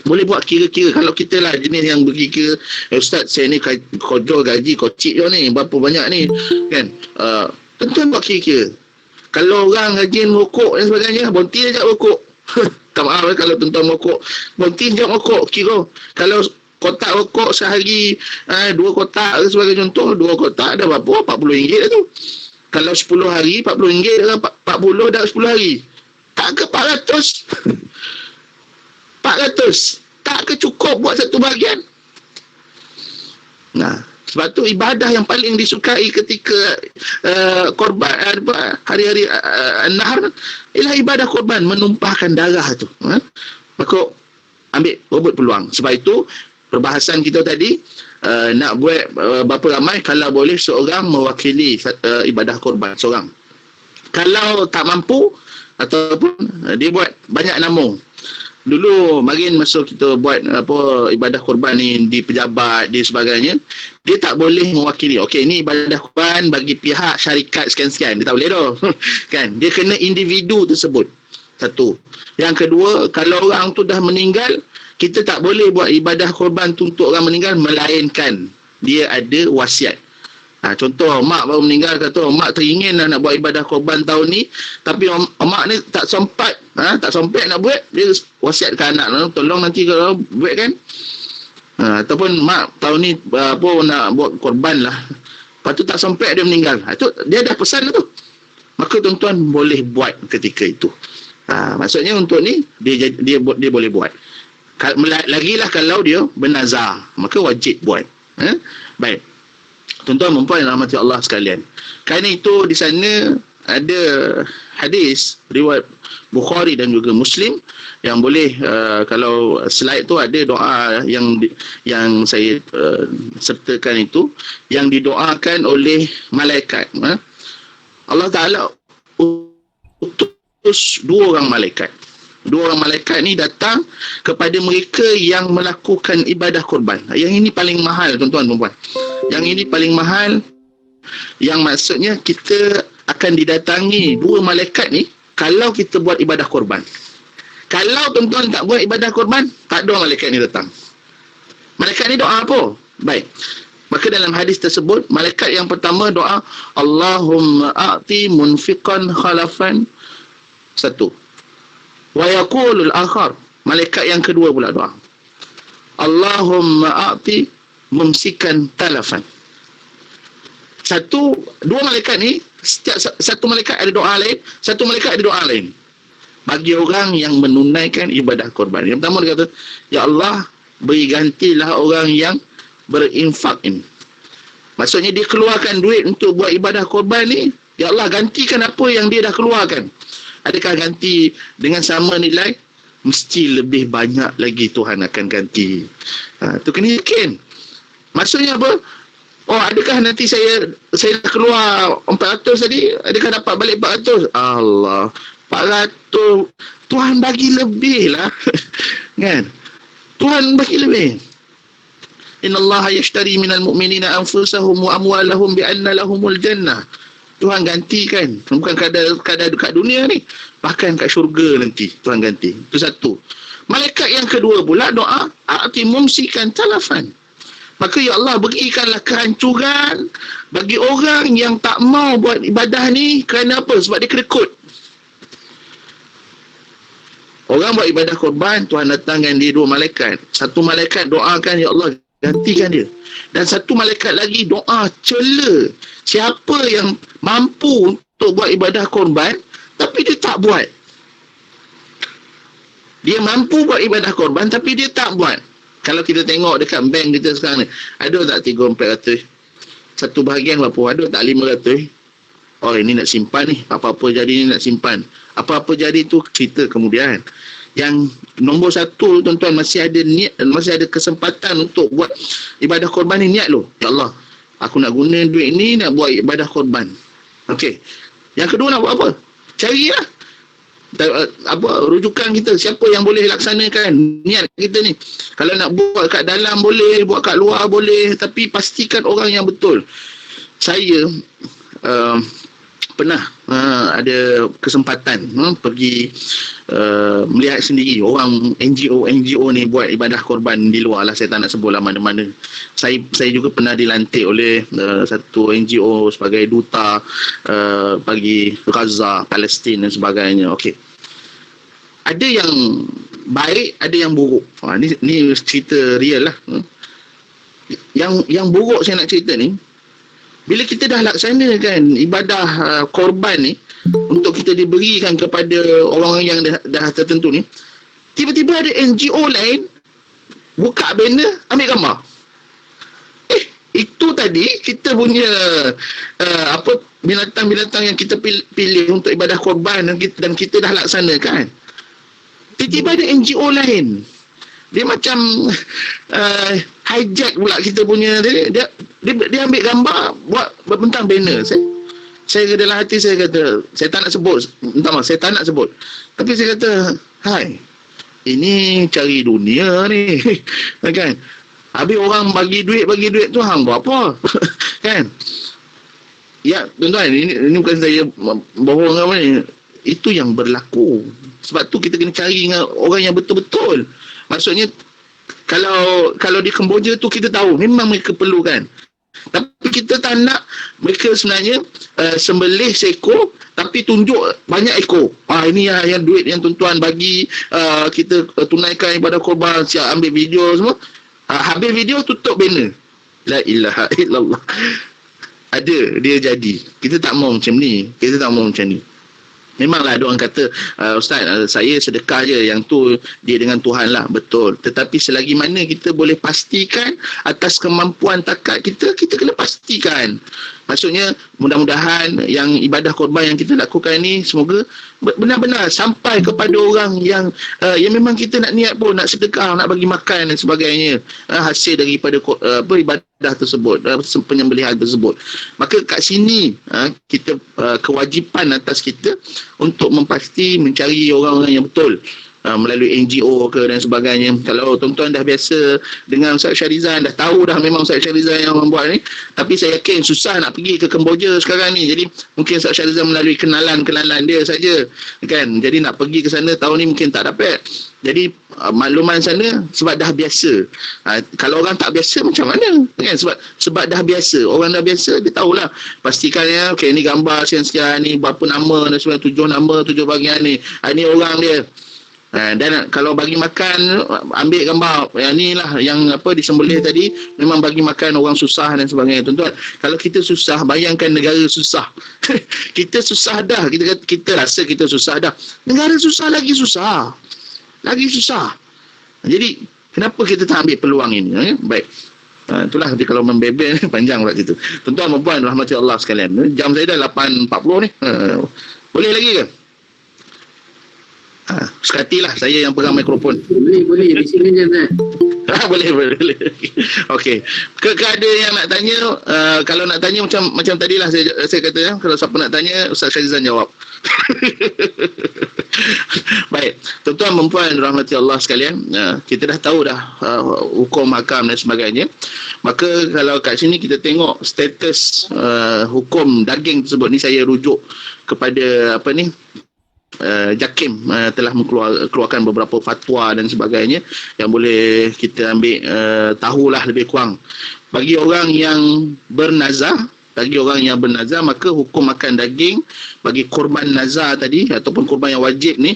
Boleh buat kira-kira. Kalau kita lah jenis yang berkira, Ustaz, saya ni kerja gaji kocik je ni, berapa banyak ni, kan? Tuan-tuan buat kira-kira. Kalau orang rajin rokok dan sebagainya, berhenti sekejap rokok. Tak maaf kalau tuan-tuan rokok, berhenti sekejap rokok, kira. Kalau kotak rokok sehari 2 kotak sebagai contoh, 2 kotak dah berapa? RM40 dah tu. Kalau 10 hari RM40 dah 40 dah 10 hari. Tak ke 400? 400 tak ke cukup buat satu bahagian? Nah, sebab tu ibadah yang paling disukai ketika korban hari-hari nahar ialah ibadah korban, menumpahkan darah tu. Maka ambil rebut peluang. Sebab itu perbahasan kita tadi nak buat berapa ramai, kalau boleh seorang mewakili ibadah korban seorang. Kalau tak mampu ataupun dia buat banyak nama. Dulu marin masa kita buat ibadah korban ni di pejabat, di sebagainya, dia tak boleh mewakili. Okey, ni ibadah korban bagi pihak syarikat sekian-sekian. Dia tak boleh dah. Kan? Dia kena individu tersebut. Satu. Yang kedua, kalau orang tu dah meninggal, kita tak boleh buat ibadah korban tu untuk orang meninggal, melainkan dia ada wasiat. Contoh, mak baru meninggal, kata mak teringin nak buat ibadah korban tahun ni, tapi mak ni tak sempat nak buat, dia wasiatkan anak, tolong nanti kalau buat kan. Ataupun mak tahun ni nak buat korban lah, lepas tu tak sempat dia meninggal, itu dia dah pesan tu, maka tuan-tuan boleh buat ketika itu. Maksudnya untuk ni dia boleh buat. Lagilah kalau dia bernazar, maka wajib buat. Baik, tuan-tuan dan puan yang rahmati Allah sekalian, kerana itu di sana ada hadis riwayat Bukhari dan juga Muslim yang boleh kalau slide tu ada doa yang saya sertakan itu, yang didoakan oleh malaikat. Allah Ta'ala utus 2 orang malaikat. 2 orang malaikat ni datang kepada mereka yang melakukan ibadah korban. Yang ini paling mahal, tuan-tuan dan puan. Yang ini paling mahal, yang maksudnya kita akan didatangi 2 malaikat ni kalau kita buat ibadah korban. Kalau tuan-tuan tak buat ibadah korban, tak ada malaikat ni datang. Malaikat ni doa apa? Baik. Maka dalam hadis tersebut, malaikat yang pertama doa, Allahumma a'ti munfiqan khalafan. 1. Wa yaqulul akhar. Malaikat yang kedua pula doa, Allahumma a'ti mumsikan talafan. 2 malaikat ni, satu malaikat ada doa lain, satu malaikat ada doa lain bagi orang yang menunaikan ibadah korban. Yang pertama dia kata, ya Allah, beri gantilah orang yang berinfak ini. Maksudnya dia keluarkan duit untuk buat ibadah korban ni, ya Allah, gantikan apa yang dia dah keluarkan. Adakah ganti dengan sama nilai? Mesti lebih banyak lagi Tuhan akan ganti. Tu kena yakin. Maksudnya apa? Oh, adakah nanti saya dah keluar 400 tadi, adakah dapat balik 400? Allah, 400 Tuhan bagi lebih lah. Kan? Tuhan bagi lebih. Innallaha yashtari minal mu'minina anfusahum wa amwalahum bi anna lahumul jannah. Tuhan gantikan, bukan kadar dekat dunia ni, bahkan kat syurga nanti Tuhan ganti. Itu satu. Malaikat yang kedua pula doa a'ti mumsikan talafan. Maka ya Allah, berikanlah kehancuran bagi orang yang tak mau buat ibadah ni. Kerana apa? Sebab dia kedekut. Orang buat ibadah korban, Tuhan datangkan dia 2 malaikat. Satu malaikat doakan, ya Allah gantikan dia. Dan satu malaikat lagi doa cela siapa yang mampu untuk buat ibadah korban tapi dia tak buat. Dia mampu buat ibadah korban tapi dia tak buat. Kalau kita tengok dekat bank kita sekarang ni, ada tak 3-400? Satu bahagian berapa? Ada tak 500? Oh, ini nak simpan ni. Apa-apa jadi ni nak simpan. Apa-apa jadi tu cerita kemudian. Yang nombor 1, tuan-tuan, masih ada niat, masih ada kesempatan untuk buat ibadah korban ni. Niat lo, ya Allah, aku nak guna duit ni nak buat ibadah korban. Okey. Yang kedua nak buat apa? Carilah apa rujukan kita, siapa yang boleh laksanakan niat kita ni. Kalau nak buat kat dalam boleh, buat kat luar boleh, tapi pastikan orang yang betul. Saya pernah ada kesempatan pergi melihat sendiri orang NGO ni buat ibadah korban di luar lah. Saya tak nak sebut lah mana-mana. Saya juga pernah dilantik oleh satu NGO sebagai duta bagi Gaza, Palestin dan sebagainya. Okey. Ada yang baik, ada yang buruk. Ni cerita real lah. Yang buruk saya nak cerita ni, bila kita dah laksanakan ibadah korban ni untuk kita diberikan kepada orang yang dah tertentu ni, tiba-tiba ada NGO lain buka banner, ambil gambar. Itu tadi kita punya binatang-binatang yang kita pilih untuk ibadah korban dan kita dah laksanakan. Tiba-tiba ada NGO lain. Dia macam hijack pula kita punya. Dia ambil gambar, buat bentang banner. Saya dalam hati saya kata, saya tak nak sebut, saya tak nak sebut. Tapi saya kata, hai, ini cari dunia ni. Kan? Habis orang bagi duit tu hang buat apa? Kan? Ya, tuan-tuan, ini bukan saya bohong apa ni. Itu yang berlaku. Sebab tu kita kena cari dengan orang yang betul-betul. Maksudnya, kalau di Kemboja tu kita tahu memang mereka perlukan. Tapi kita tak nak mereka sebenarnya sembelih seekor tapi tunjuk banyak ekor. Ini yang duit yang tuan-tuan bagi, kita tunaikan ibadah korban, siap ambil video semua. Habis video tutup banner. La ilaha illallah. Ada, dia jadi. Kita tak mau macam ni. Memanglah ada orang kata, Ustaz, saya sedekah je, yang tu dia dengan Tuhan lah. Betul. Tetapi selagi mana kita boleh pastikan atas kemampuan takat kita, kita kena pastikan. Maksudnya, mudah-mudahan yang ibadah korban yang kita lakukan ni, semoga benar-benar sampai kepada orang yang memang kita nak niat pun, nak sedekah, nak bagi makan dan sebagainya. Hasil daripada ibadah tersebut, penyembelihan tersebut. Maka kat sini, kita kewajipan atas kita untuk mencari orang-orang yang betul. Melalui NGO ke dan sebagainya. Kalau tuan-tuan dah biasa dengan Ustaz Syarizan, dah tahu dah memang Ustaz Syarizan yang membuat ni, tapi saya yakin susah nak pergi ke Kemboja sekarang ni. Jadi mungkin Ustaz Syarizan melalui kenalan dia saja, kan. Jadi nak pergi ke sana tahun ni mungkin tak dapat. Jadi makluman sana sebab dah biasa. Kalau orang tak biasa macam mana, kan? Sebab dah biasa. Orang dah biasa, dia tahulah. Pastikan ya, okey, ni gambar sekian-sekian ni, berapa nama dan sebagainya, 7 nama, 7 bahagian ni. Ini orang dia. Dan kalau bagi makan, ambil gambar yang ni lah, yang disembelih tadi memang bagi makan orang susah dan sebagainya. Tuan-tuan, kalau kita susah, bayangkan negara susah. Kita susah dah, kita rasa kita susah dah, negara susah. Lagi susah. Jadi kenapa kita tak ambil peluang ini? Baik, itulah nanti kalau membebel panjang pula situ. Tuan-tuan dan puan rahmati Allah sekalian, jam saya dah 8.40 ni. Boleh lagi ke? Sekatilah saya yang pegang mikrofon. Boleh. Di sini je, Ustaz. Boleh. Okey. Ada yang nak tanya, kalau nak tanya macam tadilah saya kata ya, kalau siapa nak tanya, Ustaz Syarizan jawab. Baik, tuan-tuan dan puan rahmati Allah sekalian, kita dah tahu dah hukum hakam dan sebagainya. Maka kalau kat sini kita tengok status hukum daging tersebut ni, saya rujuk kepada JAKIM telah keluarkan beberapa fatwa dan sebagainya yang boleh kita ambil tahulah lebih kurang. Bagi orang yang bernazar, maka hukum makan daging bagi korban nazar tadi ataupun korban yang wajib ni,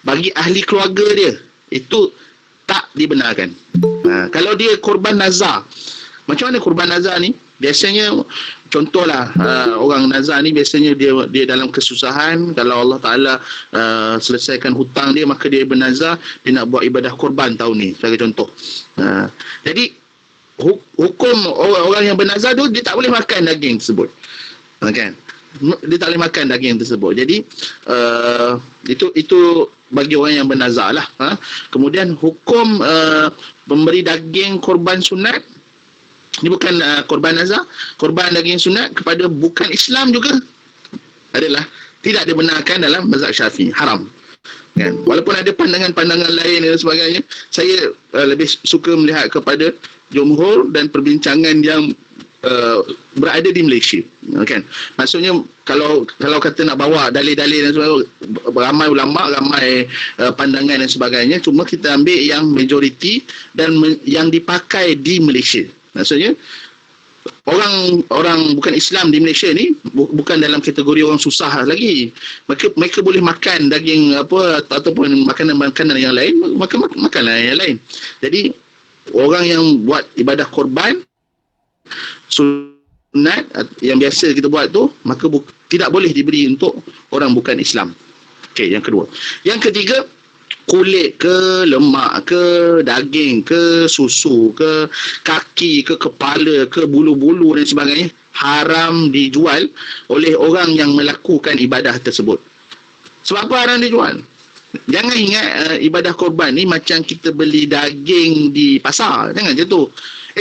bagi ahli keluarga dia itu tak dibenarkan. Kalau dia korban nazar, macam mana korban nazar ni? Biasanya contohlah orang nazar ni biasanya dia dalam kesusahan. Kalau Allah Ta'ala selesaikan hutang dia, maka dia bernazar dia nak buat ibadah korban tahun ni, sebagai contoh. Jadi hukum orang yang bernazar tu, dia tak boleh makan daging tersebut, kan? Dia tak boleh makan daging tersebut. Jadi itu bagi orang yang bernazar lah. Kemudian hukum memberi daging korban sunat, ini bukan korban nazar, korban daging sunat kepada bukan Islam juga adalah tidak dibenarkan dalam mazhab Syafi'i, haram, kan? Walaupun ada pandangan-pandangan lain dan sebagainya, saya lebih suka melihat kepada jumhur dan perbincangan yang berada di Malaysia, kan? Maksudnya kalau kata nak bawa dalil-dalil dan sebagainya, ramai ulama, ramai pandangan dan sebagainya, cuma kita ambil yang majoriti dan yang dipakai di Malaysia. Maksudnya orang bukan Islam di Malaysia ni bukan dalam kategori orang susah lagi. Mereka boleh makan daging ataupun makanan-makanan yang lain, maka makanlah yang lain. Jadi orang yang buat ibadah korban sunat yang biasa kita buat tu, maka tidak boleh diberi untuk orang bukan Islam. Okey, yang kedua. Yang ketiga, kulit ke, lemak ke, daging ke, susu ke, kaki ke, kepala ke, bulu-bulu dan sebagainya haram dijual oleh orang yang melakukan ibadah tersebut. Sebab apa haram dijual? Jangan ingat ibadah korban ni macam kita beli daging di pasar. Jangan macam tu.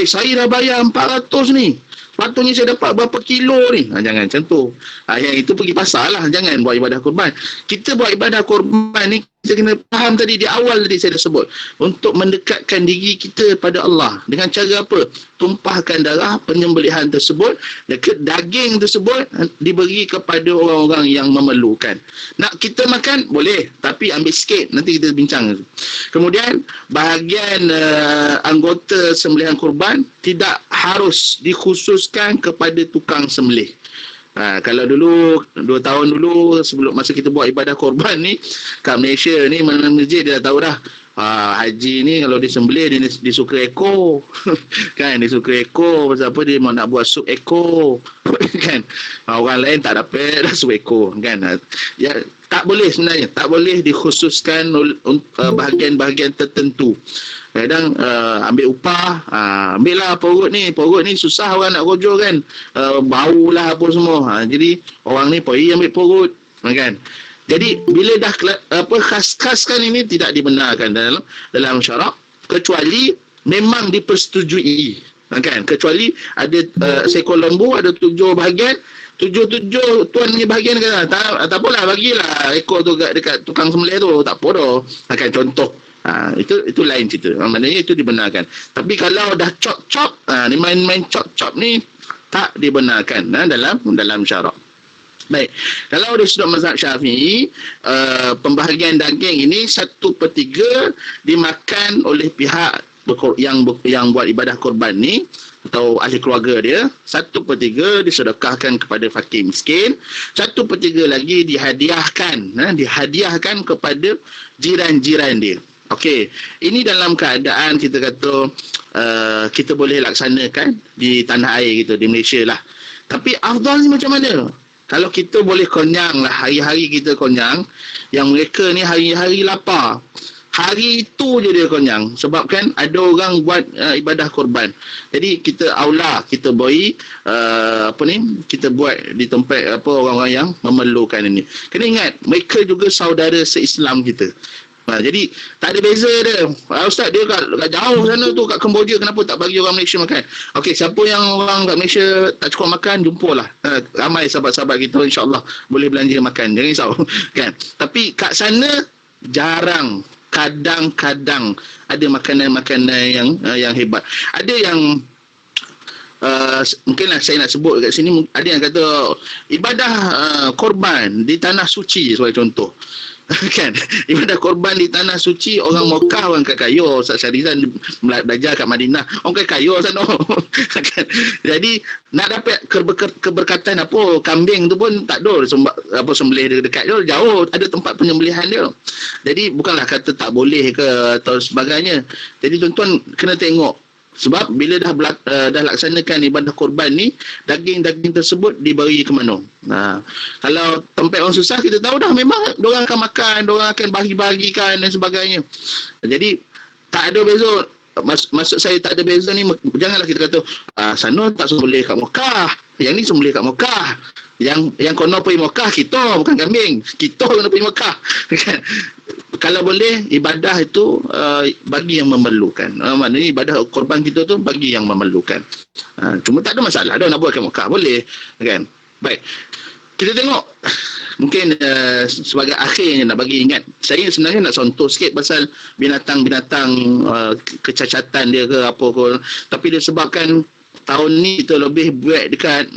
Saya dah bayar 400 ni, patutnya saya dapat berapa kilo ni. Jangan macam tu. Yang itu pergi pasar lah. Jangan buat ibadah korban. Kita buat ibadah korban ni, kita kena faham tadi di awal tadi saya dah sebut, untuk mendekatkan diri kita pada Allah. Dengan cara apa? Tumpahkan darah penyembelihan tersebut, daging tersebut diberi kepada orang-orang yang memerlukan. Nak kita makan boleh, tapi ambil sikit, nanti kita bincang. Kemudian bahagian anggota sembelihan korban tidak harus dikhususkan kepada tukang sembelih. Kalau dulu 2 tahun dulu sebelum masa kita buat ibadah korban ni kat Malaysia ni, mana masjid dia dah tahu dah, haji ni kalau disembelih dia suka ekor kan, dia suka ekor. Pasal apa? Dia nak buat sup ekor kan. Orang lain tak dapat dah sup ekor kan. Ya, tak boleh sebenarnya, tak boleh dikhususkan bahagian-bahagian tertentu. Kadang ambil upah, ambil lah porot ni susah orang nak rojo kan, bau lah apa semua. Jadi orang ni pergi ambil porot kan. Jadi bila dah khas-khaskan ini, tidak dibenarkan dalam syarak, kecuali memang dipersetujui, kan? Kecuali ada seekor lembu ada 7 bahagian, 7 tuan punya bahagian kata tak apalah, bagilah ekor tu dekat tukang sembelih tu, tak apa dah, kan? Contoh. Itu lain cerita. Maknanya itu dibenarkan. Tapi kalau dah chop-chop, ni main chop-chop ni tak dibenarkan dalam syarak. Baik, kalau dari sudut mazhab Syafi'i, pembahagian daging ini 1/3 dimakan oleh pihak yang buat ibadah korban ni atau ahli keluarga dia, 1/3 disedekahkan kepada fakir miskin, 1/3 lagi dihadiahkan kepada jiran-jiran dia. Okey, ini dalam keadaan kita kata kita boleh laksanakan di tanah air kita, di Malaysia lah. Tapi afdal ni macam mana? Kalau kita boleh konyang lah, hari-hari kita konyang, yang mereka ni hari-hari lapar, hari itu je dia konyang, sebab kan ada orang buat ibadah korban. Jadi kita aula, kita beri kita buat di tempat orang-orang yang memerlukan ini. Kena ingat, mereka juga saudara se-Islam kita. Jadi tak ada beza dia. Ustaz, dia kat jauh sana tu, kat Kemboja, kenapa tak bagi orang Malaysia makan? Okey, siapa yang orang kat Malaysia tak cukup makan, jumpalah. Ramai sahabat-sahabat kita insya-Allah boleh belanja makan. Jangan risau kan. Tapi kat sana jarang, kadang-kadang ada makanan-makanan yang hebat. Ada yang mungkinlah saya nak sebut kat sini, ada yang kata ibadah korban di tanah suci sebagai contoh. Kan, ibadah korban di tanah suci, orang Mekah, orang kat kayo. Ustaz Syarizan belajar kat Madinah, orang kat kayo sana. Kan, jadi nak dapat keberkatan apa kambing tu pun tak ada sembelih dekat dia, jauh ada tempat penyembelihan dia. Jadi bukanlah kata tak boleh ke atau sebagainya. Jadi tuan-tuan kena tengok, sebab bila dah laksanakan ibadah korban ni, daging-daging tersebut diberi ke mana. Kalau tempat orang susah, kita tahu dah memang diorang akan makan, diorang akan bahagi-bahagikan dan sebagainya. Jadi tak ada beza. Maksud saya tak ada beza ni, janganlah kita kata sana tak sembelih kat Mekah, yang ni sembelih kat Mekah, yang kono pergi Mekah, kita bukan kambing, kita kena pergi Mekah. Kan? Kalau boleh, ibadah itu bagi yang memerlukan. Maknanya ibadah korban kita tu bagi yang memerlukan. Cuma tak ada masalah dah nak buat kat Mekah, boleh. Kan? Baik. Kita tengok, mungkin sebagai akhirnya nak bagi ingat, saya sebenarnya nak contoh sikit pasal binatang-binatang, kecacatan dia ke apa ke, tapi disebabkan tahun ni kita lebih buat dekat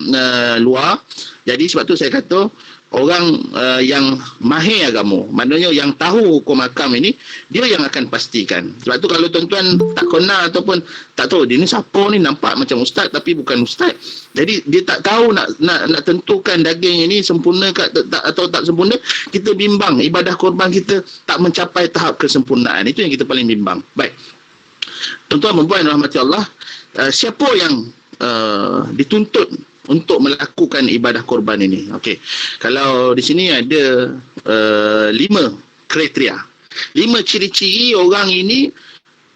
luar, jadi sebab tu saya kata orang yang mahir agama, maknanya yang tahu hukum akam ini, dia yang akan pastikan. Sebab tu kalau tuan-tuan tak kenal ataupun tak tahu dia ni siapa ni, nampak macam ustaz tapi bukan ustaz, jadi dia tak tahu nak tentukan daging ini sempurna ke atau tak sempurna, kita bimbang ibadah korban kita tak mencapai tahap kesempurnaan. Itu yang kita paling bimbang. Baik, tuan-tuan dan puan rahmati Allah, siapa yang dituntut untuk melakukan ibadah korban ini? Okey, kalau di sini ada 5 kriteria, 5 ciri-ciri orang ini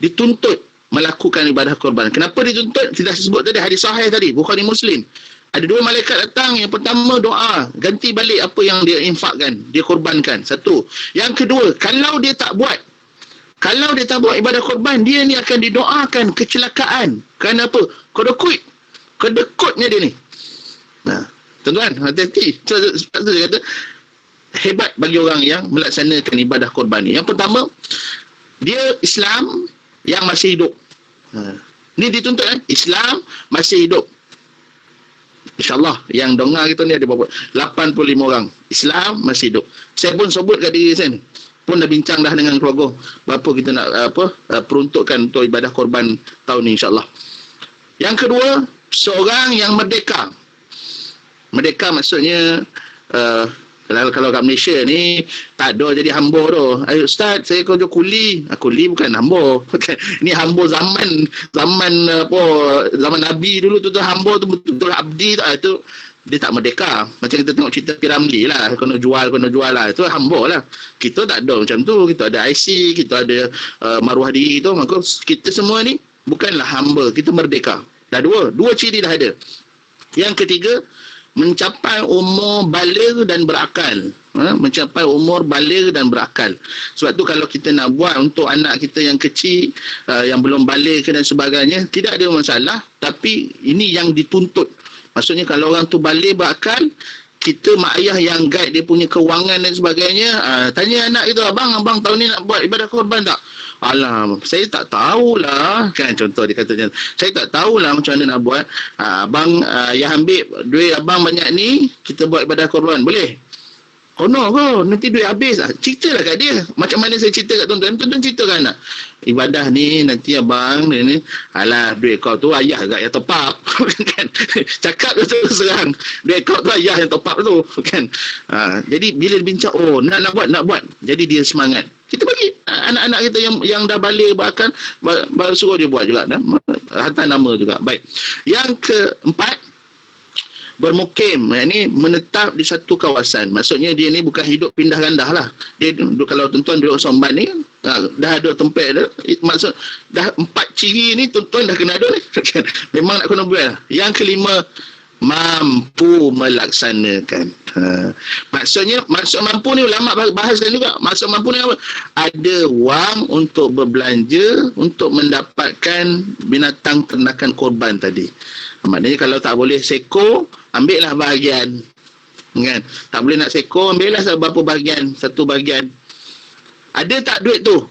dituntut melakukan ibadah korban. Kenapa dituntut? Kita sebut tadi hadis sahih tadi, Bukhari Muslim. Ada 2 malaikat datang, yang pertama doa ganti balik apa yang dia infakkan, dia korbankan. Satu. Yang kedua, kalau dia tak buat ibadah korban, dia ni akan didoakan kecelakaan. Kenapa? Kedekutnya dia ni. Tuan-tuan, hati-hati. Sebab tu dia kata hebat bagi orang yang melaksanakan ibadah korban ni. Yang pertama, dia Islam yang masih hidup. Ni dituntut Islam masih hidup. InsyaAllah yang dengar kita ni ada berapa? 85 orang Islam masih hidup. Saya pun sebut kat diri saya ni, pun dah bincang dah dengan keluarga berapa kita nak peruntukkan untuk ibadah korban tahun ni, insyaAllah. Yang kedua, seorang yang merdeka. Merdeka maksudnya kalau kat Malaysia ni tak ada jadi hamba tu. Ustaz, saya kerja kuli. Kuli bukan hamba. Ni hamba zaman Nabi dulu tu hamba tu betul-betul abdi tu. Dia tak merdeka. Macam kita tengok cerita Piramli lah, kena jual lah, itu hamba lah. Kita tak ada macam tu. Kita ada IC, kita ada maruah diri tu. Maka kita semua ni bukanlah hamba, kita merdeka. Dah dua ciri dah ada. Yang ketiga, mencapai umur baligh dan berakal. Mencapai umur baligh dan berakal. Sebab tu kalau kita nak buat untuk anak kita yang kecil, yang belum baligh dan sebagainya, tidak ada masalah. Tapi ini yang dituntut. Maksudnya kalau orang tu baligh berakal, kita mak ayah yang guide dia punya kewangan dan sebagainya, tanya anak kita, abang tahun ni nak buat ibadah korban tak? Alah, saya tak tahulah. Kan contoh dia kata macam, saya tak tahulah macam mana nak buat. Abang, yang ambil duit abang banyak ni, kita buat ibadah korban, boleh? Oh no, nanti duit habis. Ceritalah kat dia. Macam mana saya cerita kat tuan-tuan? Tuan-tuan ceritakan nak. Ibadah ni nanti abang ni, alah duit kau tu ayah agak yang top up. Kan? Cakap tu serang. Duit kau tu ayah yang top up tu. Kan? Jadi bila bincang, nak buat. Jadi dia semangat. Kita bagi anak-anak kita yang dah balik bahkan baru suruh dia buat juga. Hantar nama juga. Baik. Yang keempat, bermukim, ini menetap di satu kawasan. Maksudnya dia ni bukan hidup pindah gandah lah. Dia kalau tuan-tuan duduk Somban ni, dah ada tempat dia. Maksud dah 4 ciri ni tuan-tuan dah kena ada ni. Memang nak kena buat. Yang kelima, mampu melaksanakan. Maksud mampu ni ulama bahaskan juga. Maksud mampu ni apa? Ada wang untuk berbelanja untuk mendapatkan binatang ternakan korban tadi. Maknanya kalau tak boleh seko, ambillah bahagian. Kan? Tak boleh nak seko, ambillah beberapa bahagian, satu bahagian. Ada tak duit tu?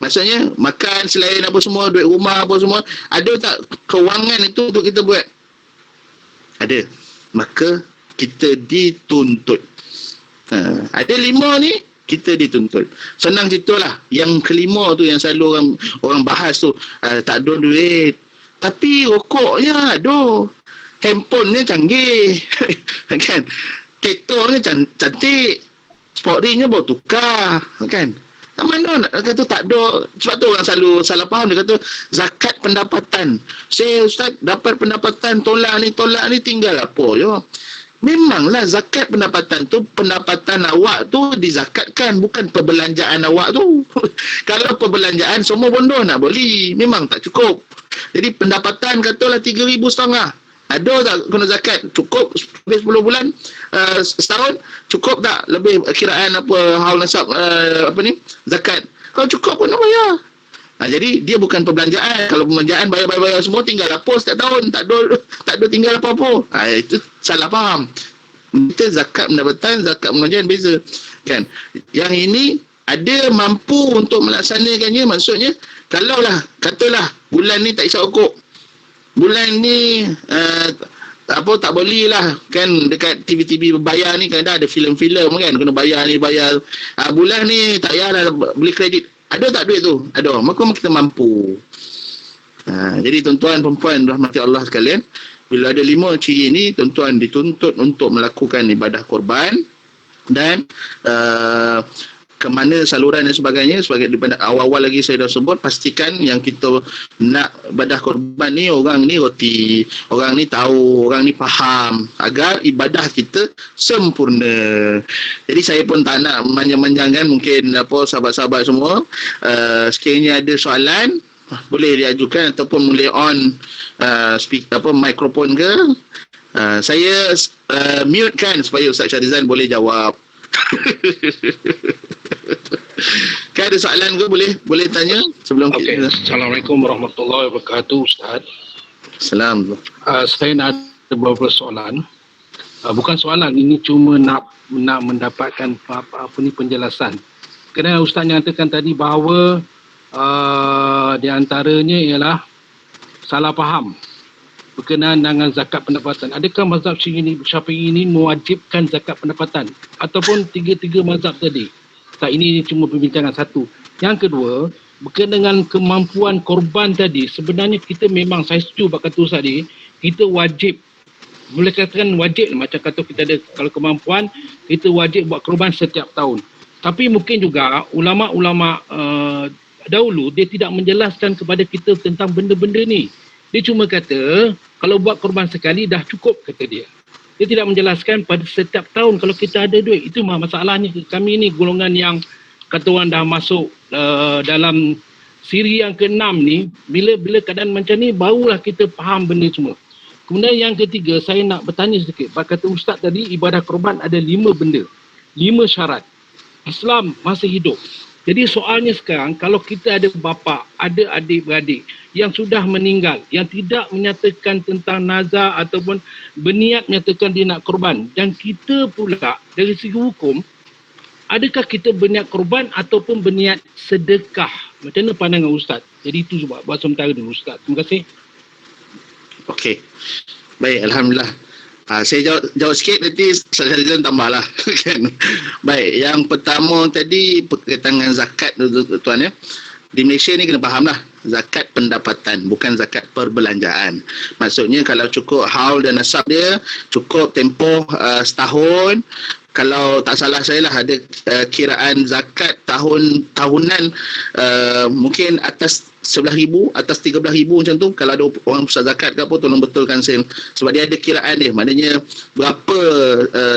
Maksudnya makan selain apa semua, duit rumah apa semua, ada tak kewangan itu untuk kita buat? Ada. Maka kita dituntut. Ada 5 ni, kita dituntut. Senang ceritalah. Yang kelima tu yang selalu orang bahas tu, tak ada duit. Tapi rokoknya ada. Handphonenya canggih. Kan? Kereta cantik. Sport ringnya baru tukar. Kan? Mana nak kata tak ada. Sebab tu orang selalu salah faham. Dia kata zakat pendapatan. Saya ustaz dapat pendapatan tolak ni tinggal apa je. Memanglah zakat pendapatan tu, pendapatan awak tu dizakatkan, bukan perbelanjaan awak tu. Kalau perbelanjaan semua bondo nak beli, memang tak cukup. Jadi pendapatan katalah 3,500. Ada tak kena zakat? Cukup 10 bulan, setahun? Cukup tak? Lebih kiraan apa haul nasab zakat. Kalau cukup pun nak bayar. Jadi dia bukan perbelanjaan. Kalau perbelanjaan bayar semua, tinggal apa setiap tahun? Tak ada tinggal apa-apa. Itu salah faham. Kita zakat pendapatan, zakat pengajian beza. Kan? Yang ini ada mampu untuk melaksanakannya. Maksudnya, kalaulah katalah bulan ni tak isap rokok. Bulan ni tak boleh lah kan, dekat TV berbayar ni kadang ada filem-filem kan, kena bayar ni bayar. Bulan ni tak payahlah beli kredit. Ada tak duit tu? Ada. Maka kita mampu. Jadi tuan-tuan perempuan rahmati Allah sekalian, bila ada 5 ciri ni, tuan-tuan dituntut untuk melakukan ibadah korban. Dan ke mana saluran dan sebagainya, sebagai daripada awal-awal lagi saya dah sebut, pastikan yang kita nak ibadah korban ni, orang ni roti, orang ni tahu, orang ni faham, agar ibadah kita sempurna. Jadi saya pun tak nak manjang-manjangkan, mungkin sahabat-sahabat semua, sekiranya ada soalan boleh diajukan ataupun boleh on mikrofon ke. Saya mute kan supaya Ustaz Syarizan boleh jawab. Kan ada soalan ke, boleh tanya sebelum kita. Assalamualaikum warahmatullahi wabarakatuh, Ustaz. Salam. Saya nak ada beberapa soalan. Bukan soalan, ini cuma nak mendapatkan penjelasan. Kerana Ustaz nyatakan tadi bahawa di antaranya ialah salah faham berkenaan dengan zakat pendapatan. Adakah mazhab Syafi'i ini mewajibkan zakat pendapatan ataupun tiga-tiga mazhab tadi? Tak, ini cuma perbincangan satu. Yang kedua, berkenaan dengan kemampuan korban tadi, sebenarnya kita memang, saya setuju kata Ustaz tadi, kita wajib, boleh katakan wajib, macam kata kita ada, kalau kemampuan, kita wajib buat korban setiap tahun. Tapi mungkin juga ulama-ulama dahulu, dia tidak menjelaskan kepada kita tentang benda-benda ni. Dia cuma kata, kalau buat korban sekali dah cukup, kata dia. Dia tidak menjelaskan pada setiap tahun kalau kita ada duit. Itu masalahnya. Kami ni golongan yang kata orang dah masuk dalam siri yang ke-6 ni, bila keadaan macam ni, barulah kita faham benda semua. Kemudian yang ketiga, saya nak bertanya sedikit. Kata Ustaz tadi, ibadah korban ada 5 benda. 5 syarat. Islam masih hidup. Jadi soalnya sekarang, kalau kita ada bapa, ada adik-beradik yang sudah meninggal, yang tidak menyatakan tentang nazar ataupun berniat menyatakan dia nak korban, dan kita pula dari segi hukum, adakah kita berniat korban ataupun berniat sedekah? Macam mana pandangan Ustaz? Jadi itu buat sementara dulu Ustaz. Terima kasih. Okey. Baik, Alhamdulillah. Saya jawab sikit, nanti saya tambahlah. Kan? Baik, yang pertama tadi berkaitan dengan zakat, tuan ya. Di Malaysia ni kena faham lah, zakat pendapatan, bukan zakat perbelanjaan. Maksudnya kalau cukup haul dan nasab dia, cukup tempoh setahun. Kalau tak salah saya lah, ada kiraan zakat tahunan mungkin atas 11,000, atas 13,000 macam tu. Kalau ada orang pusat zakat ke apa, tolong betulkan saya. Sebab dia ada kiraan dia, maknanya berapa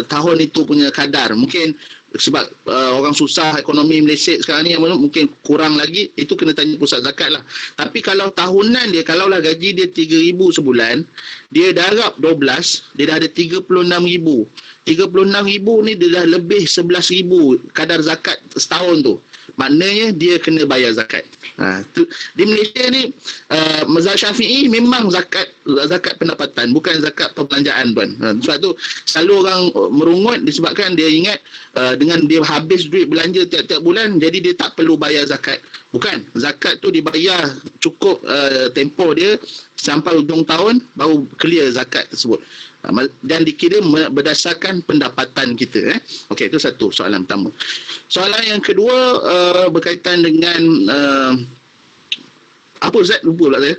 tahun itu punya kadar. Mungkin sebab orang susah ekonomi Malaysia sekarang ni, mungkin kurang lagi, itu kena tanya pusat zakat lah. Tapi kalau tahunan dia, kalaulah gaji dia 3,000 sebulan, dia darab 12, dia dah ada 36,000. 36,000 ni dia dah lebih 11,000 kadar zakat setahun tu. Maknanya dia kena bayar zakat. Di Malaysia ni mazhab Syafi'i memang zakat pendapatan, bukan zakat perbelanjaan tuan. Sebab tu selalu orang merungut disebabkan dia ingat dengan dia habis duit belanja tiap-tiap bulan, jadi dia tak perlu bayar zakat. Bukan, zakat tu dibayar cukup tempoh dia, sampai hujung tahun baru clear zakat tersebut. Dan dikira berdasarkan pendapatan kita. Okey, itu satu soalan pertama. Soalan yang kedua berkaitan dengan apa Ustaz? Lupa pula saya.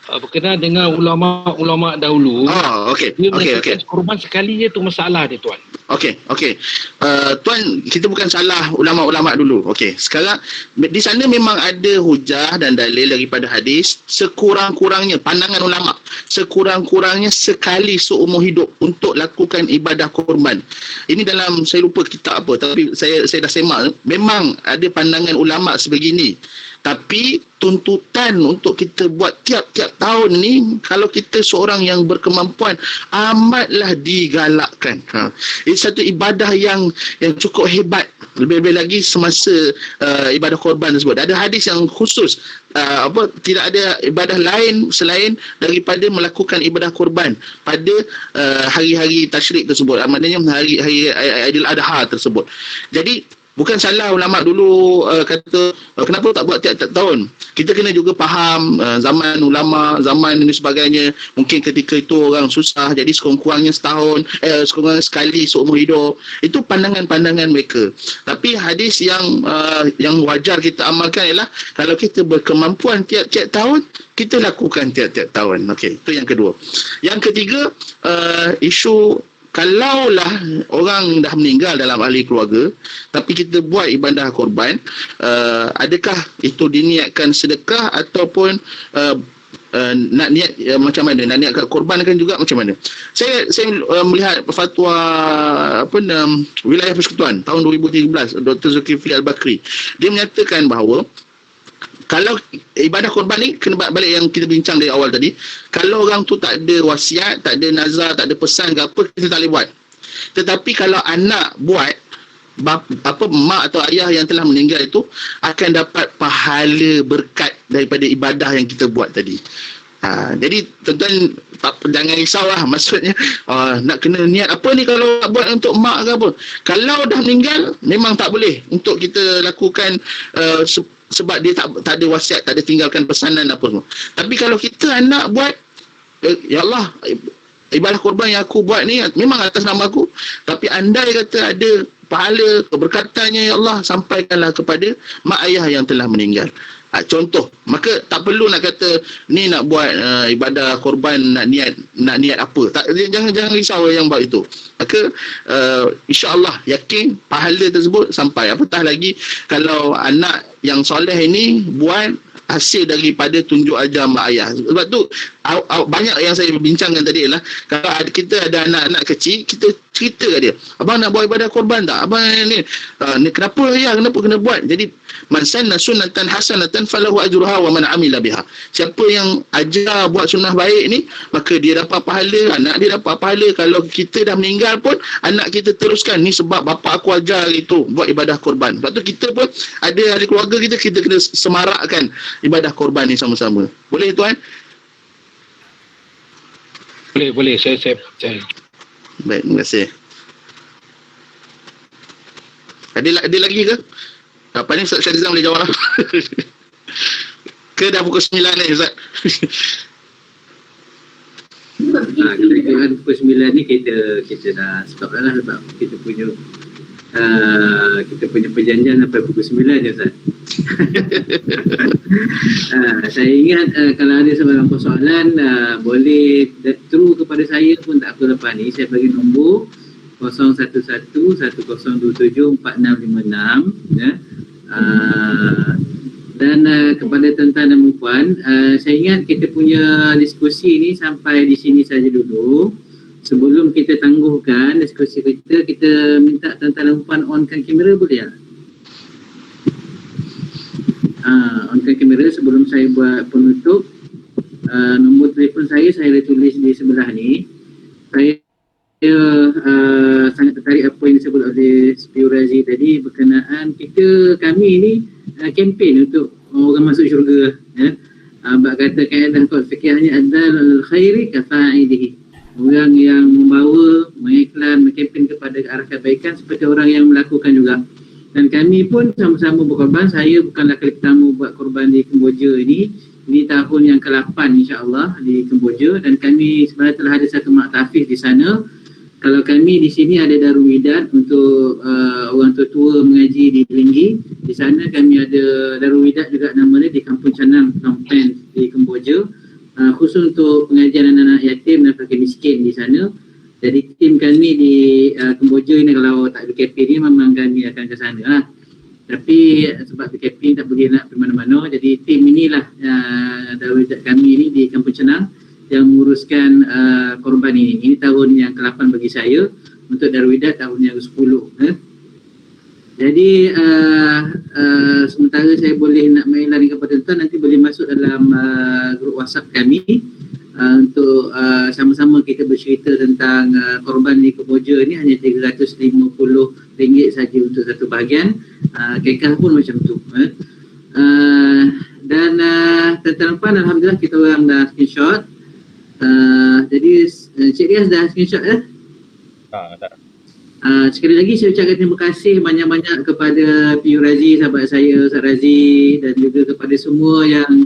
Berkenaan dengan ulama-ulama dahulu. Okey. Dia Okey. menyatakan korban sekali je tu masalah dia, Tuan. Okey. Tuan, kita bukan salah ulama-ulama dulu. Okey. Sekarang di sana memang ada hujah dan dalil daripada hadis, sekurang-kurangnya pandangan ulama, sekurang-kurangnya sekali seumur hidup untuk lakukan ibadah korban. Ini dalam, saya lupa kitab apa, tapi saya dah semak, memang ada pandangan ulama sebegini. Tapi tuntutan untuk kita buat tiap-tiap tahun ni, kalau kita seorang yang berkemampuan, amatlah digalakkan. Ini satu ibadah yang cukup hebat. Lebih-lebih lagi semasa ibadah korban tersebut. Ada hadis yang khusus, tidak ada ibadah lain selain daripada melakukan ibadah korban pada hari-hari tasyrik tersebut. Maknanya hari Aidil Adha tersebut. Jadi bukan salah ulama dulu kata kenapa tak buat tiap-tiap tahun. Kita kena juga faham zaman ulama, zaman ini sebagainya. Mungkin ketika itu orang susah, jadi sekurang-kurangnya setahun, sekurang-kurangnya sekali seumur hidup. Itu pandangan-pandangan mereka. Tapi hadis yang wajar kita amalkan ialah kalau kita berkemampuan tiap-tiap tahun, kita lakukan tiap-tiap tahun. Okey, itu yang kedua. Yang ketiga, isu kalaulah orang dah meninggal dalam ahli keluarga tapi kita buat ibadah korban, adakah itu diniatkan sedekah ataupun nak niat macam mana, nak niatkan korban kan juga macam mana? Saya melihat fatwa Wilayah Persekutuan tahun 2013 Dr. Zulkifli Al-Bakri. Dia menyatakan bahawa kalau ibadah korban ni, kena balik yang kita bincang dari awal tadi, kalau orang tu tak ada wasiat, tak ada nazar, tak ada pesan ke apa, kita tak boleh buat. Tetapi kalau anak buat, mak atau ayah yang telah meninggal itu akan dapat pahala berkat daripada ibadah yang kita buat tadi. Jadi tuan-tuan jangan risaulah, maksudnya nak kena niat apa ni kalau nak buat untuk mak ke apa. Kalau dah meninggal memang tak boleh untuk kita lakukan sebab dia tak ada wasiat, tak ada tinggalkan pesanan apa semua. Tapi kalau kita anak buat, ya Allah, ibadah korban yang aku buat ni memang atas nama aku, tapi andai kata ada pahala keberkatannya, ya Allah, sampaikanlah kepada mak ayah yang telah meninggal. Contoh, maka tak perlu nak kata ni nak buat ibadah korban nak niat apa. Jangan risau yang buat itu. Maka insya-Allah yakin pahala tersebut sampai. Apatah lagi kalau anak yang soleh ini buat hasil daripada tunjuk ajar mak ayah. Sebab tu banyak yang saya bincangkan tadi ialah kalau kita ada anak-anak kecil, kita cerita kat dia, abang nak buat ibadah korban tak? Abang ni kenapa ya? Kenapa kena buat? Jadi man sanna sunnatan hasanatan falahu ajruha wa man amila biha. Siapa yang ajar buat sunnah baik ni, maka dia dapat pahala, anak dia dapat pahala. Kalau kita dah meninggal pun anak kita teruskan, ni sebab bapa aku ajar itu buat ibadah korban. Sebab tu kita pun ada ahli keluarga kita kena semarakkan ibadah korban ni sama-sama. Boleh tuan? Boleh. Saya percaya. Baik, terima kasih. Ada lagi ke? Apa ni Ustaz Syazizam boleh jawab lah. Ke dah pukul 9 ni Ustaz? Kira-kira pukul 9 ni kita dah sebab kita punya perjanjian sampai pukul 9 je Ustaz. Saya ingat kalau ada sebarang persoalan boleh through kepada saya pun tak apa lepas ni. Saya bagi nombor 011-1027-4656 ya. Dan kepada tuan-tuan dan puan, saya ingat kita punya diskusi ni sampai di sini saja dulu. Sebelum kita tangguhkan diskusi kita minta tuan-tuan dan puan onkan kamera boleh tak? Onkan kamera sebelum saya buat penutup. Nombor telefon saya dah tulis di sebelah ni. Saya sangat tertarik apa yang disebut oleh Spiu Razi tadi berkenaan kami ni kempen untuk orang masuk syurga ya. Bab kata kaedah kod fikihnya adzal khairi kafa'ilihi. Orang yang membawa, mengiklan, mengkempen kepada arah kebaikan seperti orang yang melakukan juga. Dan kami pun sama-sama berkorban. Saya bukanlah kali pertama buat korban di Kemboja ini. Ini tahun yang ke-8 insya-Allah di Kemboja, dan kami sebenarnya telah ada satu maktafis di sana. Kalau kami di sini ada Darul Widat untuk orang tua-tua mengaji di Linggi. Di sana kami ada Darul Widat juga nama dia di Kampung Canang, Phnom Penh di Kemboja. Khusus untuk pengajian anak-anak yatim dan fakir miskin di sana. Jadi tim kami di Kemboja ini kalau tak BKP ni memang kami akan ke sana lah. Tapi sebab BKP tak boleh nak ke mana-mana, jadi tim inilah Darul Widat kami ini di Kampung Canang yang menguruskan korban ini. Ini tahun yang ke-8 bagi saya, untuk Darul Widat tahun yang ke-10. Jadi sementara saya boleh nak mengiklan kepada tuan, nanti boleh masuk dalam grup WhatsApp kami untuk sama-sama kita bercerita tentang korban di Kemboja ini. Hanya RM350 saja untuk satu bahagian. Kekah pun macam tu. Dan tuan-tuan, alhamdulillah kita orang dah screenshot. Jadi Cik Riaz dah screenshot Tak. Sekali lagi saya ucapkan terima kasih banyak-banyak kepada PU Razi, sahabat saya Ustaz Razi, dan juga kepada semua yang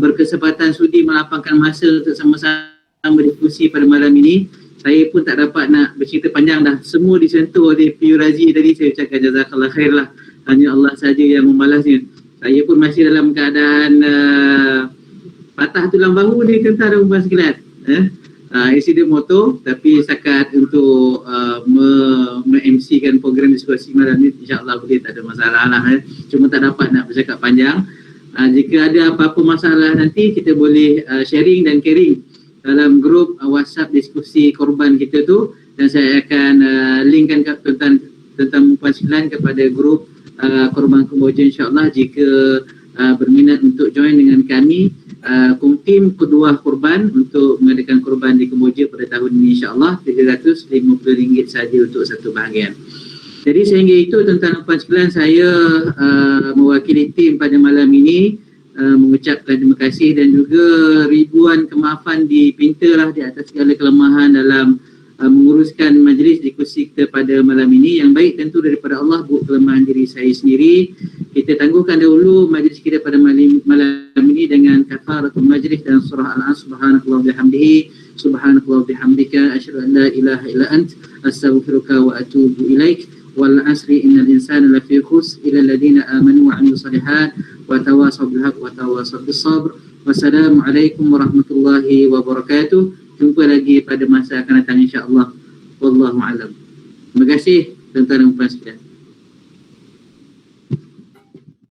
berkesempatan sudi melapangkan masa untuk sama-sama berdiskusi pada malam ini. Saya pun tak dapat nak bercerita panjang dah. Semua disentuh oleh PU Razi tadi. Saya ucapkan jazakallah khair lah. Hanya Allah saja yang membalasnya. Saya pun masih dalam keadaan patah tulang bahu ni, tuan-tuan dan puan sekalian. Insiden motor, tapi setakat untuk me-MC-kan program diskusi malam ni, insyaAllah boleh, tak ada masalah lah. Cuma tak dapat nak bercakap panjang. Jika ada apa-apa masalah nanti, kita boleh sharing dan caring dalam grup WhatsApp diskusi korban kita tu, dan saya akan linkkan tuan-tuan puan sekalian kepada grup korban Kemboja insyaAllah. Jika berminat untuk join dengan kami, tim kedua korban untuk mengadakan korban di Kemboja pada tahun ini insyaAllah RM350 saja untuk satu bahagian. Jadi sehingga itu tuan-tuan dan puan sekalian, saya mewakili tim pada malam ini mengucapkan terima kasih dan juga ribuan kemaafan dipintalah di atas segala kelemahan dalam menguruskan majlis diskusi kita pada malam ini. Yang baik tentu daripada Allah, buat kelemahan diri saya sendiri. Kita tangguhkan dahulu majlis kita pada malam ini dengan kafaratul majlis dan surah Al-As. Subhanakallah bihamdihi, subhanakallah bihamdika, asyhadu an la ilaha illa ant, astaghfiruka wa atubu ilaik. Wal asri innal insana lafi khusr illa alladhina amanu wa 'amilus solihat wa tawasaw bil haqq wa tawasaw bis sabr. Wassalamualaikum warahmatullahi wabarakatuh. Jumpa lagi pada masa akan datang insya-Allah. Wallahu a'lam. Terima kasih tuan-tuan dan puan sekalian.